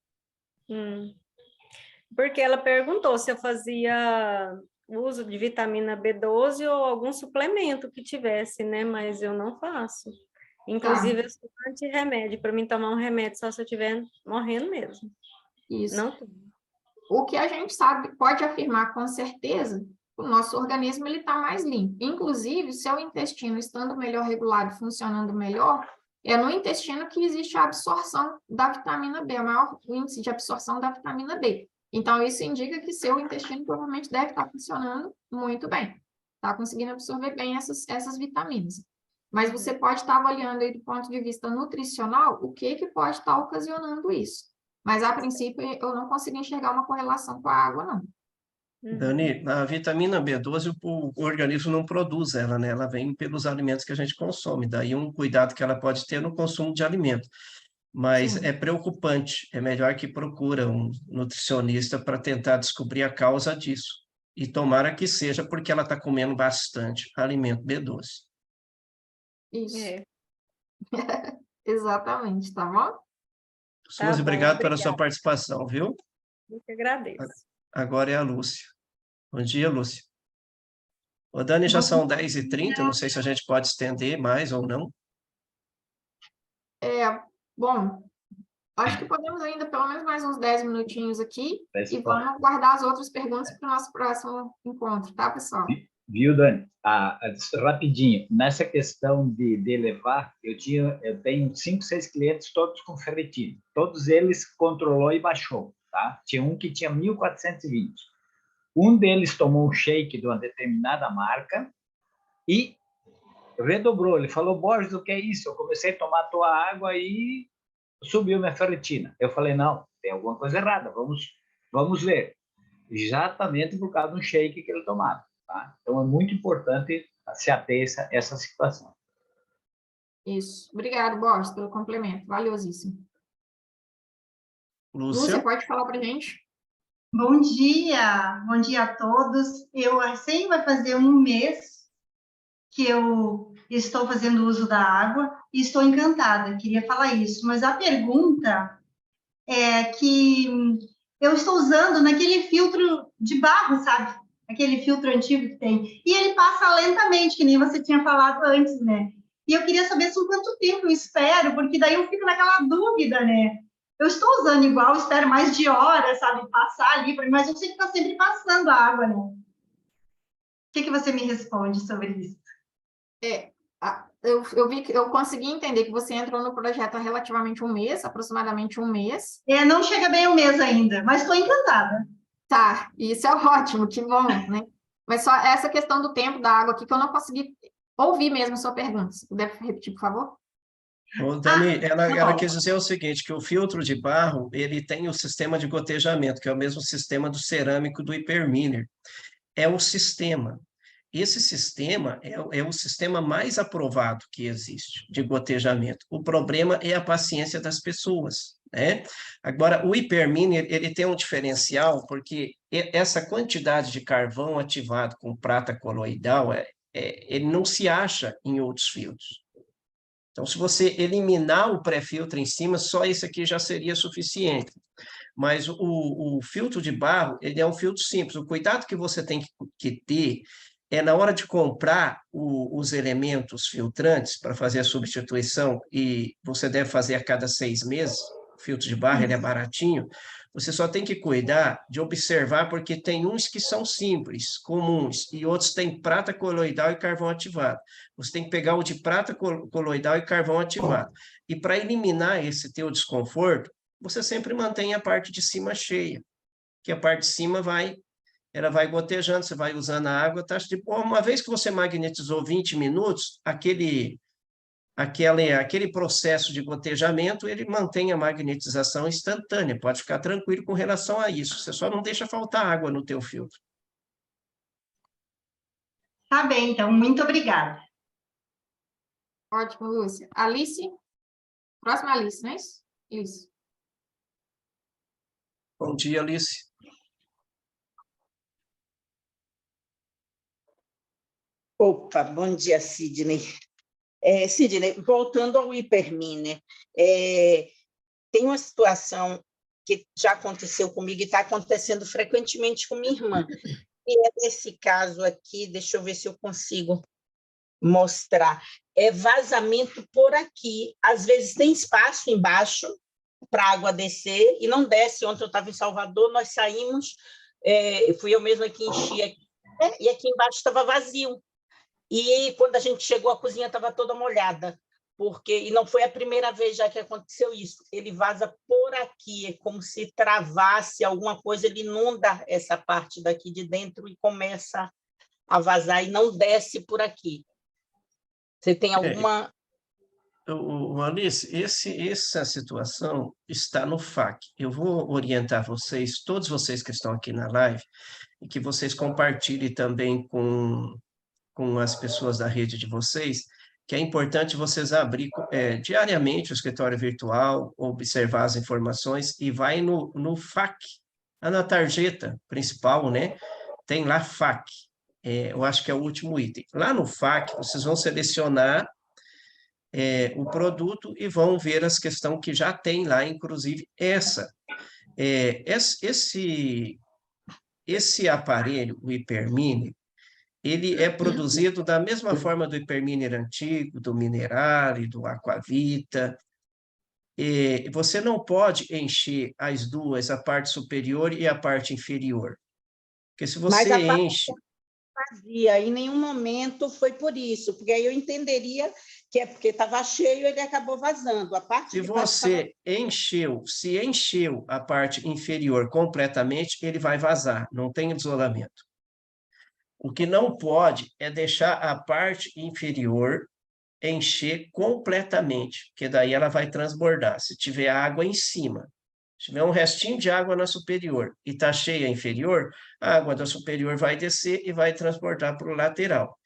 S12: Porque ela perguntou se eu fazia uso de vitamina B12 ou algum suplemento que tivesse, né? Mas eu não faço. Inclusive, eu sou anti-remédio. Para mim, tomar um remédio só se eu estiver morrendo mesmo.
S1: Isso.
S12: Não tomo.
S1: O que a gente sabe, pode afirmar com certeza, o nosso organismo está mais limpo. Inclusive, o seu intestino estando melhor regulado, funcionando melhor, é no intestino que existe a absorção da vitamina B, o maior índice de absorção da vitamina B. Então, isso indica que seu intestino provavelmente deve estar funcionando muito bem. Está conseguindo absorver bem essas vitaminas. Mas você pode estar avaliando aí do ponto de vista nutricional o que pode estar ocasionando isso. Mas, a princípio, eu não consigo enxergar uma correlação com a água, não.
S2: Dani, a vitamina B12, o organismo não produz ela, né? Ela vem pelos alimentos que a gente consome. Daí um cuidado que ela pode ter no consumo de alimento. Mas
S1: Sim.
S2: é preocupante. É melhor que procura um nutricionista para tentar descobrir a causa disso. E tomara que seja porque ela está comendo bastante alimento B12.
S1: Isso.
S12: É.
S1: Exatamente, tá bom?
S2: Suzy,
S12: bom,
S2: obrigado pela sua
S12: obrigada.
S2: participação, viu?
S12: Eu que agradeço.
S2: Agora é a Lúcia. Bom dia, Lúcia. Ô, Dani, já são 10h30, não sei se a gente pode estender mais ou não.
S1: Bom, acho que podemos ainda pelo menos mais uns 10 minutinhos aqui e
S11: Pode.
S1: vamos guardar as outras perguntas para o nosso próximo encontro, tá, pessoal?
S11: Viu, Dani? Rapidinho, nessa questão de levar, eu tenho 5, 6 clientes, todos com ferritina. Todos eles controlou e baixou, tá? Tinha um que tinha 1.420. Um deles tomou um shake de uma determinada marca e redobrou. Ele falou, Borges, o que é isso? Eu comecei a tomar a tua água e subiu minha ferritina. Eu falei, não, tem alguma coisa errada, vamos ver. Exatamente por causa do shake que ele tomava. Tá? Então, é muito importante se ater a essa situação.
S1: Isso. Obrigado, Borges, pelo complemento. Valiosíssimo. Lúcia,
S2: Lúcia?
S1: pode falar para a gente?
S13: Bom dia a todos. Assim vai fazer um mês que eu estou fazendo uso da água e estou encantada, queria falar isso. Mas a pergunta é que eu estou usando naquele filtro de barro, sabe? Aquele filtro antigo que tem. E ele passa lentamente, que nem você tinha falado antes, né? E eu queria saber assim, quanto tempo eu espero, porque daí eu fico naquela dúvida, né? Eu estou usando igual, espero mais de horas, sabe? Passar ali, mas eu sei que está sempre passando a água, né? O que você me responde sobre isso?
S1: Eu consegui entender que você entrou no projeto há relativamente um mês, aproximadamente um mês.
S13: Não chega bem um mês ainda, mas estou encantada.
S1: Tá, isso é ótimo, que bom, né? Mas só essa questão do tempo da água aqui que eu não consegui ouvir mesmo a sua pergunta. Se puder repetir, por favor?
S2: Ô, Dani, ela quis dizer o seguinte, que o filtro de barro, ele tem o sistema de gotejamento, que é o mesmo sistema do cerâmico do Hyperminer. É o sistema. Esse sistema é o sistema mais aprovado que existe de gotejamento. O problema é a paciência das pessoas, né? Agora, o Hyperminer, ele tem um diferencial, porque essa quantidade de carvão ativado com prata coloidal, ele não se acha em outros filtros. Então, se você eliminar o pré-filtro em cima, só esse aqui já seria suficiente. Mas o filtro de barro, ele é um filtro simples. O cuidado que você tem que ter é na hora de comprar os elementos filtrantes para fazer a substituição, e você deve fazer a cada 6 meses, o filtro de barro, ele é baratinho, você só tem que cuidar de observar, porque tem uns que são simples, comuns, e outros têm prata coloidal e carvão ativado. Você tem que pegar o de prata coloidal e carvão ativado. E para eliminar esse teu desconforto, você sempre mantém a parte de cima cheia, que a parte de cima ela vai gotejando, você vai usando a água, tá? Uma vez que você magnetizou 20 minutos, aquele processo de gotejamento, ele mantém a magnetização instantânea, pode ficar tranquilo com relação a isso, você só não deixa faltar água no teu filtro.
S13: Tá bem, então, muito obrigada.
S1: Ótimo, Lúcia. Alice? Próxima Alice, não é isso? Isso.
S2: Bom dia, Alice.
S14: Opa, bom dia, Sidney. Sidney, voltando ao Hyperminer, tem uma situação que já aconteceu comigo e está acontecendo frequentemente com minha irmã. E é nesse caso aqui, deixa eu ver se eu consigo mostrar. É vazamento por aqui. Às vezes tem espaço embaixo para a água descer e não desce. Ontem eu estava em Salvador, nós saímos, fui eu mesma que enchi aqui, e aqui embaixo estava vazio. E quando a gente chegou, a cozinha estava toda molhada. porque, e não foi a primeira vez já que aconteceu isso, ele vaza por aqui, é como se travasse alguma coisa, ele inunda essa parte daqui de dentro e começa a vazar e não desce por aqui. Você tem alguma...
S2: Alice, essa situação está no FAQ. Eu vou orientar vocês, todos vocês que estão aqui na live, e que vocês compartilhem também com as pessoas da rede de vocês, que é importante vocês abrir diariamente o escritório virtual, observar as informações e vai no FAQ, lá na tarjeta principal, né? Tem lá FAQ, eu acho que é o último item. Lá no FAQ, vocês vão selecionar o produto e vão ver as questões que já tem lá, inclusive esse aparelho, o Hyperminer, ele é produzido da mesma forma do Hyperminer antigo, do Minerale, do Aquavita. E você não pode encher as duas, a parte superior e a parte inferior. Porque se você enche...
S14: Vazia, em nenhum momento foi por isso, porque aí eu entenderia que é porque estava cheio, ele acabou vazando. A parte
S2: se você encheu a parte inferior completamente, ele vai vazar, não tem isolamento. O que não pode é deixar a parte inferior encher completamente, porque daí ela vai transbordar. Se tiver água em cima, se tiver um restinho de água na superior e está cheia a inferior, a água da superior vai descer e vai transbordar para o lateral.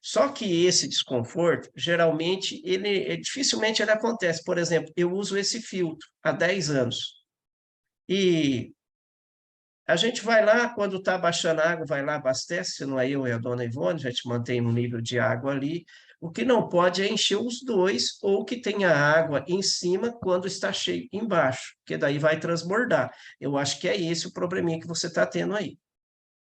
S2: Só que esse desconforto, geralmente, dificilmente ele acontece. Por exemplo, eu uso esse filtro há 10 anos. E a gente vai lá, quando está baixando a água, vai lá, abastece, se não é eu, é a dona Ivone, a gente mantém um nível de água ali. O que não pode é encher os dois, ou que tenha água em cima quando está cheio embaixo, porque daí vai transbordar. Eu acho que é esse o probleminha que você está tendo aí.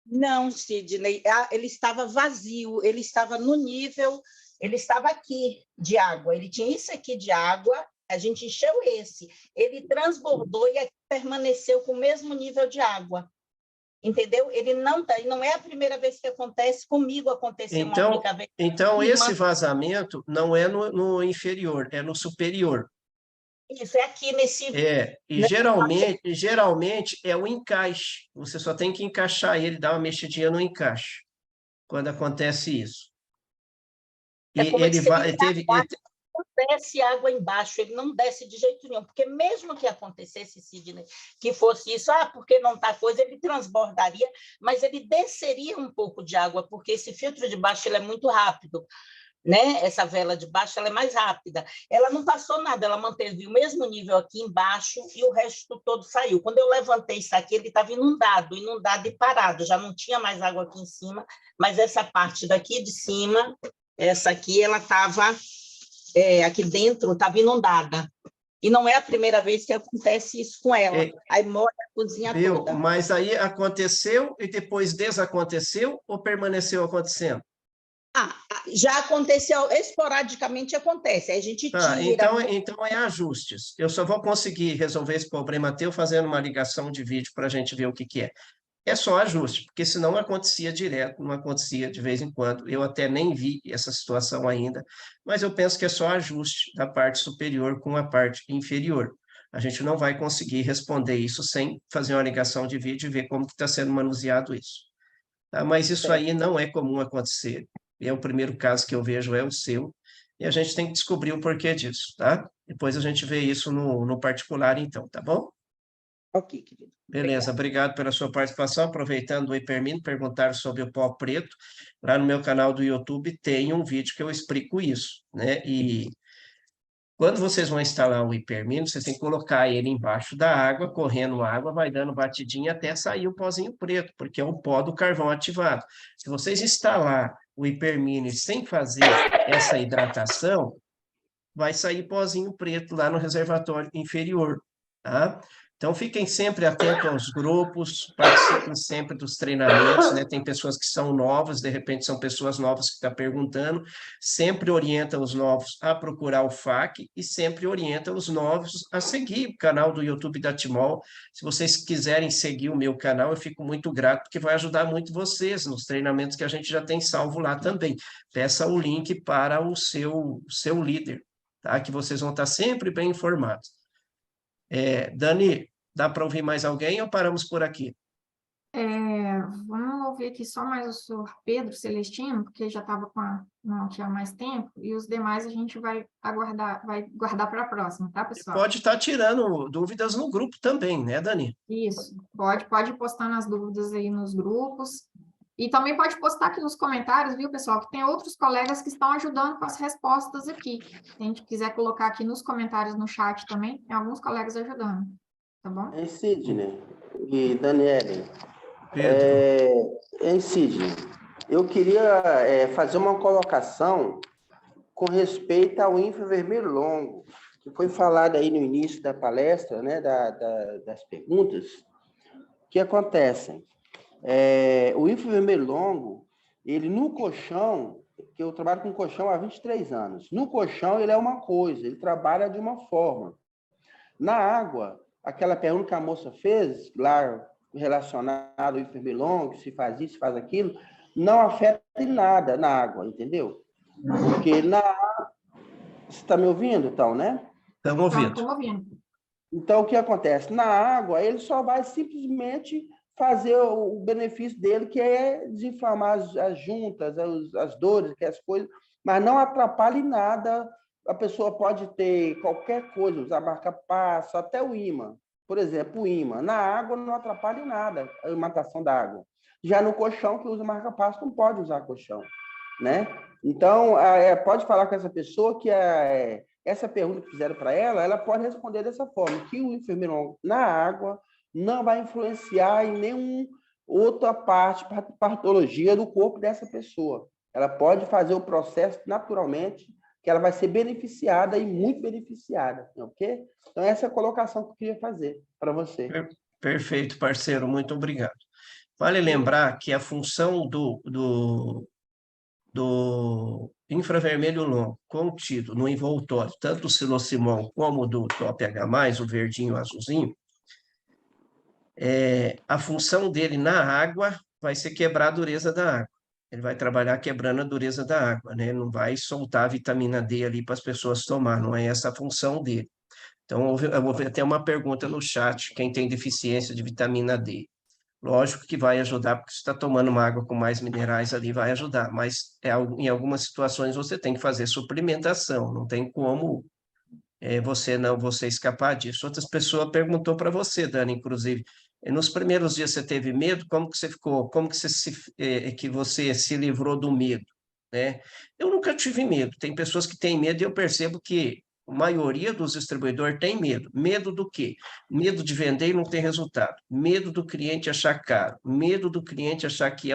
S14: Não, Sidney, ele estava vazio, ele estava no nível, ele estava aqui de água, ele tinha isso aqui de água, a gente encheu esse, ele transbordou e permaneceu com o mesmo nível de água, entendeu? Ele não é a primeira vez que acontece, comigo aconteceu uma única vez.
S2: Então, esse vazamento não é no inferior, é no superior.
S14: Isso, é aqui nesse...
S2: E geralmente é o encaixe. Você só tem que encaixar ele, dar uma mexidinha no encaixe, quando acontece isso. E ele vai...
S14: Desce água embaixo, ele não desce de jeito nenhum, porque mesmo que acontecesse, Sidney, que fosse isso, porque não está coisa, ele transbordaria, mas ele desceria um pouco de água, porque esse filtro de baixo ele é muito rápido. Né? Essa vela de baixo ela é mais rápida. Ela não passou nada, ela manteve o mesmo nível aqui embaixo e o resto todo saiu. Quando eu levantei isso aqui, ele estava inundado e parado, já não tinha mais água aqui em cima, mas essa parte daqui de cima, essa aqui, ela estava aqui dentro, estava inundada. E não é a primeira vez que acontece isso com ela. Aí molha a cozinha toda.
S2: Mas aí aconteceu e depois desaconteceu ou permaneceu acontecendo?
S14: Já aconteceu, esporadicamente acontece, aí a gente tira...
S2: Então é ajustes. Eu só vou conseguir resolver esse problema teu fazendo uma ligação de vídeo para a gente ver o que é. É só ajuste, porque senão acontecia direto, não acontecia de vez em quando. Eu até nem vi essa situação ainda, mas eu penso que é só ajuste da parte superior com a parte inferior. A gente não vai conseguir responder isso sem fazer uma ligação de vídeo e ver como está sendo manuseado isso. Tá? Mas isso aí não é comum acontecer. O primeiro caso que eu vejo é o seu, e a gente tem que descobrir o porquê disso, tá? Depois a gente vê isso no particular, então, tá bom?
S14: Ok, querido.
S2: Beleza, obrigado pela sua participação. Aproveitando o Hyperminer, perguntaram sobre o pó preto. Lá no meu canal do YouTube tem um vídeo que eu explico isso, né? E quando vocês vão instalar o Hyperminer, vocês têm que colocar ele embaixo da água, correndo água, vai dando batidinha até sair o pozinho preto, porque é o pó do carvão ativado. Se vocês instalar o Hyperminer sem fazer essa hidratação, vai sair pozinho preto lá no reservatório inferior, tá? Então, fiquem sempre atentos aos grupos, participem sempre dos treinamentos, né? Tem pessoas que são novas, de repente são pessoas novas que estão perguntando, sempre orienta os novos a procurar o FAQ e sempre orienta os novos a seguir o canal do YouTube da Timol. Se vocês quiserem seguir o meu canal, eu fico muito grato, porque vai ajudar muito vocês nos treinamentos que a gente já tem salvo lá também. Peça o link para o seu líder, tá? Que vocês vão estar sempre bem informados. Dani, dá para ouvir mais alguém ou paramos por aqui?
S1: Vamos ouvir aqui só mais o senhor Pedro Celestino, porque já estava não tinha mais tempo, e os demais a gente vai guardar para a próxima, tá, pessoal?
S2: Pode estar tirando dúvidas no grupo também, né, Dani?
S1: Isso, pode postar nas dúvidas aí nos grupos, e também pode postar aqui nos comentários, viu, pessoal, que tem outros colegas que estão ajudando com as respostas aqui. Se a gente quiser colocar aqui nos comentários no chat também, tem alguns colegas ajudando, tá bom?
S15: Sidney e Daniele, Sidney, eu queria fazer uma colocação com respeito ao infravermelho longo, que foi falado aí no início da palestra, né, das perguntas. O que acontece? O infravermelho longo, ele no colchão, que eu trabalho com colchão há 23 anos, no colchão ele é uma coisa, ele trabalha de uma forma. Na água, aquela pergunta que a moça fez, lá, relacionado ao infravermelho longo, se faz isso, se faz aquilo, não afeta em nada na água, entendeu? Porque na água... Você está me ouvindo, então, né?
S2: Estamos ouvindo.
S1: Estamos ouvindo.
S15: Então, o que acontece? Na água, ele só vai simplesmente fazer o benefício dele, que é desinflamar as juntas, as dores, que as coisas, mas não atrapalha em nada. A pessoa pode ter qualquer coisa, usar marca-passo, até o ímã. Por exemplo, o ímã. Na água não atrapalha em nada a imatação da água. Já no colchão, que usa marca-passo, não pode usar colchão, né? Então, pode falar com essa pessoa que essa pergunta que fizeram para ela pode responder dessa forma, que o enfermeiro na água não vai influenciar em nenhuma outra parte, patologia do corpo dessa pessoa. Ela pode fazer o processo naturalmente, que ela vai ser beneficiada e muito beneficiada, ok? Então, essa é a colocação que eu queria fazer para você.
S2: Perfeito, parceiro, muito obrigado. Vale lembrar que a função do infravermelho longo contido no envoltório, tanto do silocimol como do Top H+, o verdinho, o azulzinho, a função dele na água vai ser quebrar a dureza da água. Ele vai trabalhar quebrando a dureza da água, né? Não vai soltar a vitamina D ali para as pessoas tomar, não é essa a função dele. Então, eu vou ver até uma pergunta no chat, quem tem deficiência de vitamina D. Lógico que vai ajudar, porque se está tomando uma água com mais minerais ali, vai ajudar, mas em algumas situações você tem que fazer suplementação, não tem como você escapar disso. Outras pessoas perguntou para você, Dani, inclusive, nos primeiros dias você teve medo? Como que você ficou? Como que você se livrou do medo, né? Eu nunca tive medo. Tem pessoas que têm medo e eu percebo que a maioria dos distribuidores tem medo. Medo do quê? Medo de vender e não ter resultado. Medo do cliente achar caro. Medo do cliente achar que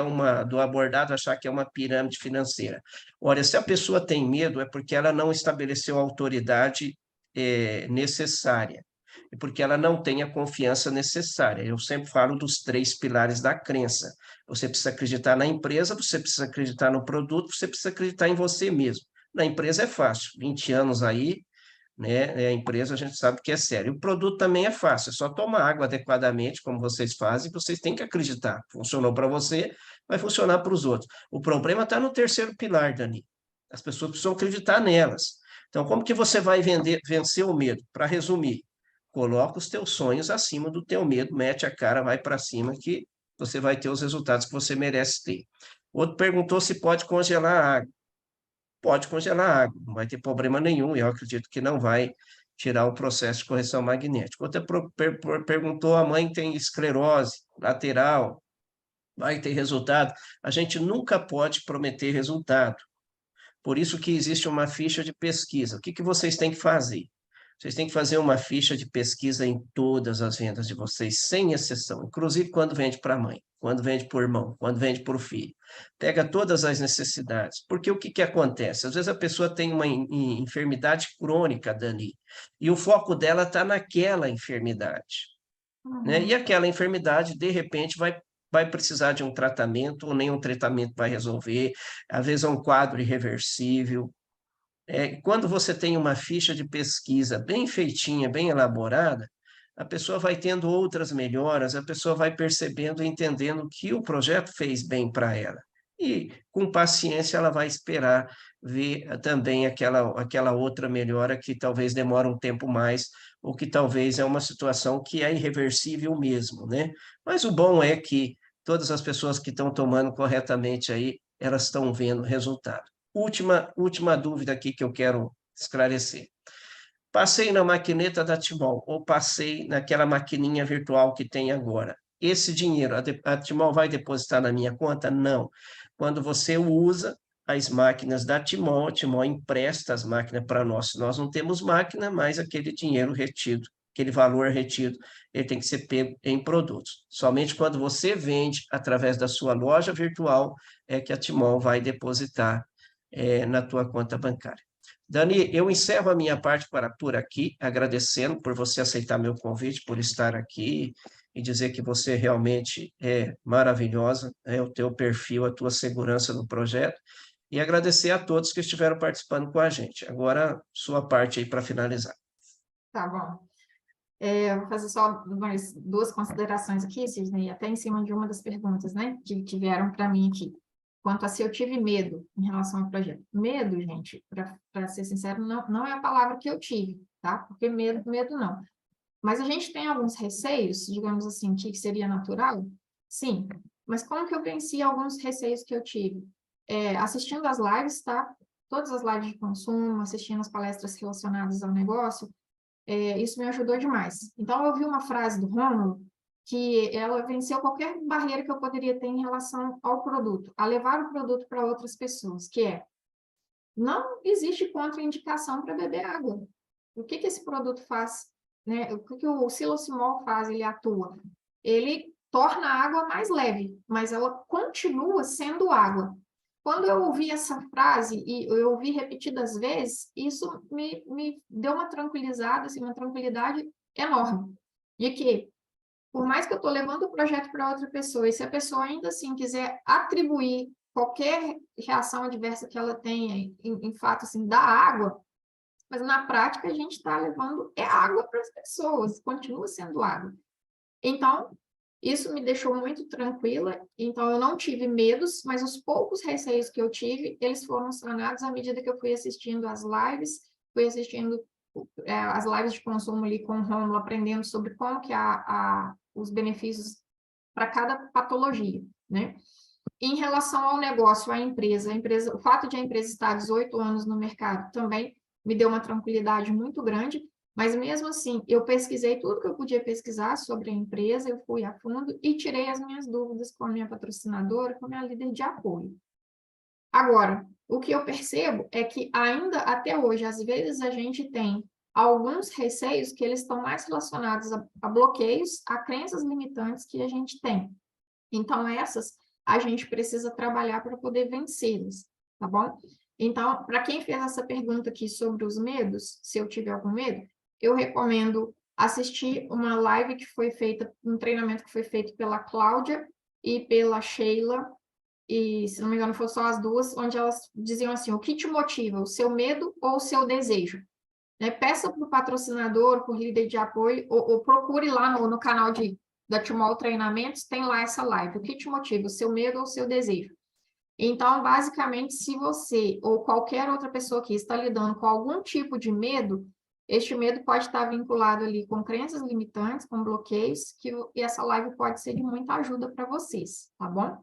S2: do abordado achar que é uma pirâmide financeira. Olha, se a pessoa tem medo, é porque ela não estabeleceu a autoridade necessária. E porque ela não tem a confiança necessária. Eu sempre falo dos 3 pilares da crença. Você precisa acreditar na empresa, você precisa acreditar no produto, você precisa acreditar em você mesmo. Na empresa é fácil, 20 anos aí, né? A empresa a gente sabe que é sério. O produto também é fácil, é só tomar água adequadamente, como vocês fazem, vocês têm que acreditar. Funcionou para você, vai funcionar para os outros. O problema está no 3º pilar, Dani. As pessoas precisam acreditar nelas. Então, como que você vai vencer o medo? Para resumir, coloca os teus sonhos acima do teu medo, mete a cara, vai para cima, que você vai ter os resultados que você merece ter. Outro perguntou se pode congelar a água. Pode congelar a água, não vai ter problema nenhum, e eu acredito que não vai tirar o processo de correção magnética. Outra perguntou, a mãe tem esclerose lateral, vai ter resultado? A gente nunca pode prometer resultado. Por isso que existe uma ficha de pesquisa. O que vocês têm que fazer? Vocês têm que fazer uma ficha de pesquisa em todas as vendas de vocês, sem exceção, inclusive quando vende para a mãe, quando vende para o irmão, quando vende para o filho. Pega todas as necessidades, porque o que acontece? Às vezes a pessoa tem uma enfermidade crônica, Dani, e o foco dela está naquela enfermidade, né? E aquela enfermidade, de repente, vai precisar de um tratamento, ou nenhum tratamento vai resolver, às vezes é um quadro irreversível. Quando você tem uma ficha de pesquisa bem feitinha, bem elaborada, a pessoa vai tendo outras melhoras, a pessoa vai percebendo e entendendo que o projeto fez bem para ela. e com paciência ela vai esperar ver também aquela outra melhora que talvez demore um tempo mais, ou que talvez é uma situação que é irreversível mesmo, né? Mas o bom é que todas as pessoas que estão tomando corretamente aí, elas estão vendo resultado. Última dúvida aqui que eu quero esclarecer. Passei na maquineta da Timol, ou passei naquela maquininha virtual que tem agora. Esse dinheiro, a Timol vai depositar na minha conta? Não. Quando você usa as máquinas da Timol, a Timol empresta as máquinas para nós. Nós não temos máquina, mas aquele dinheiro retido, aquele valor retido, ele tem que ser pego em produtos. Somente quando você vende através da sua loja virtual é que a Timol vai depositar na tua conta bancária. Dani, eu encerro a minha parte por aqui, agradecendo por você aceitar meu convite, por estar aqui e dizer que você realmente é maravilhosa, o teu perfil, a tua segurança no projeto, e agradecer a todos que estiveram participando com a gente. Agora, sua parte aí para finalizar.
S1: Tá bom. Vou fazer só mais 2 considerações aqui, Sidney, até em cima de uma das perguntas, né, que vieram para mim aqui. Quanto a se eu tive medo em relação ao projeto. Medo, gente, para ser sincero, não é a palavra que eu tive, tá? Porque medo não. Mas a gente tem alguns receios, digamos assim, que seria natural? Sim. Mas como que eu venci alguns receios que eu tive? Assistindo as lives, tá? Todas as lives de consumo, assistindo as palestras relacionadas ao negócio, isso me ajudou demais. Então, eu vi uma frase do Rômulo, que ela venceu qualquer barreira que eu poderia ter em relação ao produto, a levar o produto para outras pessoas, que é, não existe contraindicação para beber água. O que esse produto faz? Né? O que o Silosimol faz? Ele atua? Ele torna a água mais leve, mas ela continua sendo água. Quando eu ouvi essa frase, e eu ouvi repetidas vezes, isso me deu uma tranquilizada, assim, uma tranquilidade enorme, de que, por mais que eu estou levando o projeto para outra pessoa, e se a pessoa ainda assim quiser atribuir qualquer reação adversa que ela tenha em fato assim, da água, mas na prática a gente está levando água para as pessoas, continua sendo água. Então, isso me deixou muito tranquila, então eu não tive medos, mas os poucos receios que eu tive, eles foram sanados à medida que eu fui assistindo as lives, fui assistindo as lives de consumo ali com o Rômulo, aprendendo sobre como que os benefícios para cada patologia, né? Em relação ao negócio, a empresa, o fato de a empresa estar 18 anos no mercado também me deu uma tranquilidade muito grande, mas mesmo assim, eu pesquisei tudo que eu podia pesquisar sobre a empresa, eu fui a fundo e tirei as minhas dúvidas com a minha patrocinadora, com a minha líder de apoio. Agora, o que eu percebo é que ainda até hoje, às vezes a gente tem alguns receios que eles estão mais relacionados a bloqueios, a crenças limitantes que a gente tem. Então, essas a gente precisa trabalhar para poder vencê-las, tá bom? Então, para quem fez essa pergunta aqui sobre os medos, se eu tiver algum medo, eu recomendo assistir uma live que foi feita, um treinamento que foi feito pela Cláudia e pela Sheila, e se não me engano foram só as duas, onde elas diziam assim, o que te motiva, o seu medo ou o seu desejo? Né? Peça para o patrocinador, por líder de apoio, ou procure lá no canal da Timol Treinamentos, tem lá essa live, o que te motiva, o seu medo ou o seu desejo? Então, basicamente, se você ou qualquer outra pessoa que está lidando com algum tipo de medo, este medo pode estar vinculado ali com crenças limitantes, com bloqueios, e essa live pode ser de muita ajuda para vocês, tá bom?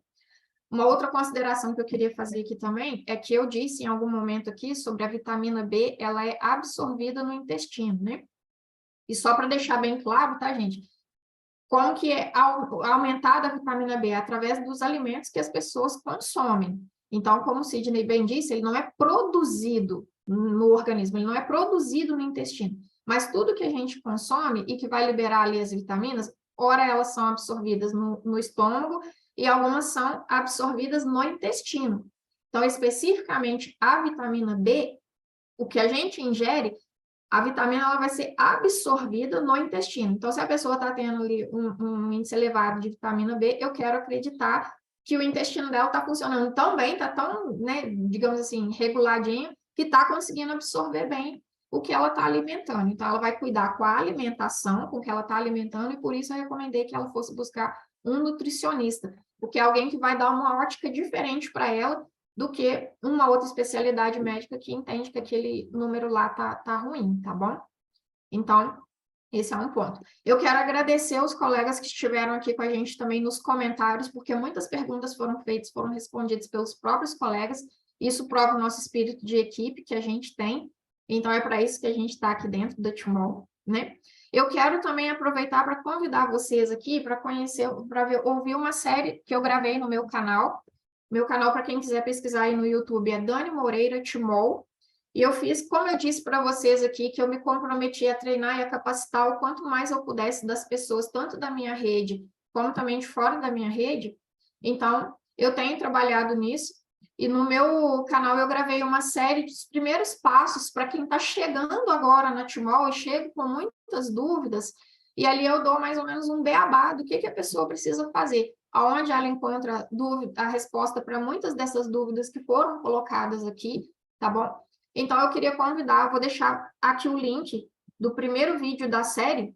S1: Uma outra consideração que eu queria fazer aqui também é que eu disse em algum momento aqui sobre a vitamina B, ela é absorvida no intestino, né? E só para deixar bem claro, tá, gente? Como que é aumentada a vitamina B? Através dos alimentos que as pessoas consomem. Então, como o Sidney bem disse, ele não é produzido no organismo, ele não é produzido no intestino. Mas tudo que a gente consome e que vai liberar ali as vitaminas, ora elas são absorvidas no estômago e algumas são absorvidas no intestino. Então, especificamente a vitamina B, o que a gente ingere, a vitamina ela vai ser absorvida no intestino. Então, se a pessoa está tendo ali um índice elevado de vitamina B, eu quero acreditar que o intestino dela está funcionando tão bem, está tão, né, digamos assim, reguladinho, que está conseguindo absorver bem o que ela está alimentando. Então, ela vai cuidar com a alimentação, com o que ela está alimentando, e por isso eu recomendei que ela fosse buscar um nutricionista, porque é alguém que vai dar uma ótica diferente para ela do que uma outra especialidade médica que entende que aquele número lá tá ruim, tá bom? Então, esse é um ponto. Eu quero agradecer os colegas que estiveram aqui com a gente também nos comentários, porque muitas perguntas foram feitas, foram respondidas pelos próprios colegas. Isso prova o nosso espírito de equipe que a gente tem. Então, é para isso que a gente está aqui dentro da TMOL, né? Eu quero também aproveitar para convidar vocês aqui para conhecer, para ouvir uma série que eu gravei no meu canal. Meu canal, para quem quiser pesquisar aí no YouTube, é Dani Moreira TMOL. E eu fiz, como eu disse para vocês aqui, que eu me comprometi a treinar e a capacitar o quanto mais eu pudesse das pessoas, tanto da minha rede, como também de fora da minha rede. Então, eu tenho trabalhado nisso. E no meu canal eu gravei uma série dos primeiros passos para quem está chegando agora na TMOL e chega com muitas dúvidas. E ali eu dou mais ou menos um beabá do que a pessoa precisa fazer, aonde ela encontra a resposta para muitas dessas dúvidas que foram colocadas aqui, tá bom? Então, eu queria convidar, vou deixar aqui o link do primeiro vídeo da série,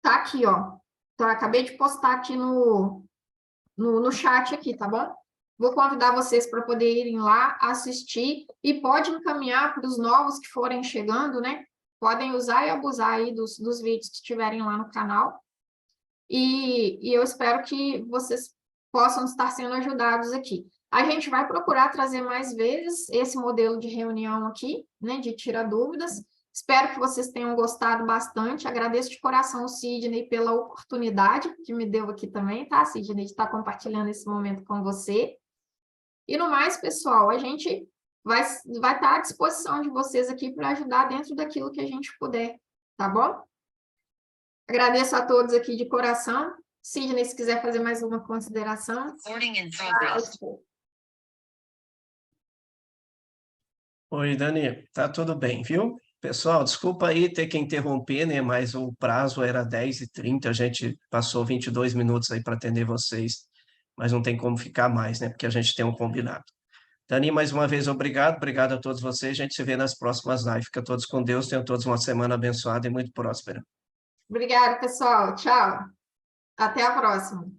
S1: tá aqui, ó. Então, eu acabei de postar aqui no chat aqui, tá bom? Vou convidar vocês para poder irem lá, assistir, e pode encaminhar para os novos que forem chegando, né? Podem usar e abusar aí dos vídeos que estiverem lá no canal. E eu espero que vocês possam estar sendo ajudados aqui. A gente vai procurar trazer mais vezes esse modelo de reunião aqui, né, de tirar dúvidas. Espero que vocês tenham gostado bastante. Agradeço de coração o Sidney pela oportunidade que me deu aqui também, tá, Sidney, de estar compartilhando esse momento com você. E no mais, pessoal, a gente vai estar à disposição de vocês aqui para ajudar dentro daquilo que a gente puder, tá bom? Agradeço a todos aqui de coração. Sidney, se quiser fazer mais uma consideração.
S2: Oi, Dani, tá tudo bem, viu? Pessoal, desculpa aí ter que interromper, né? Mas o prazo era 10h30, a gente passou 22 minutos aí para atender vocês, mas não tem como ficar mais, né? Porque a gente tem um combinado. Dani, mais uma vez, obrigado a todos vocês. A gente se vê nas próximas lives. Fica todos com Deus, tenham todos uma semana abençoada e muito próspera.
S1: Obrigada, pessoal. Tchau. Até a próxima.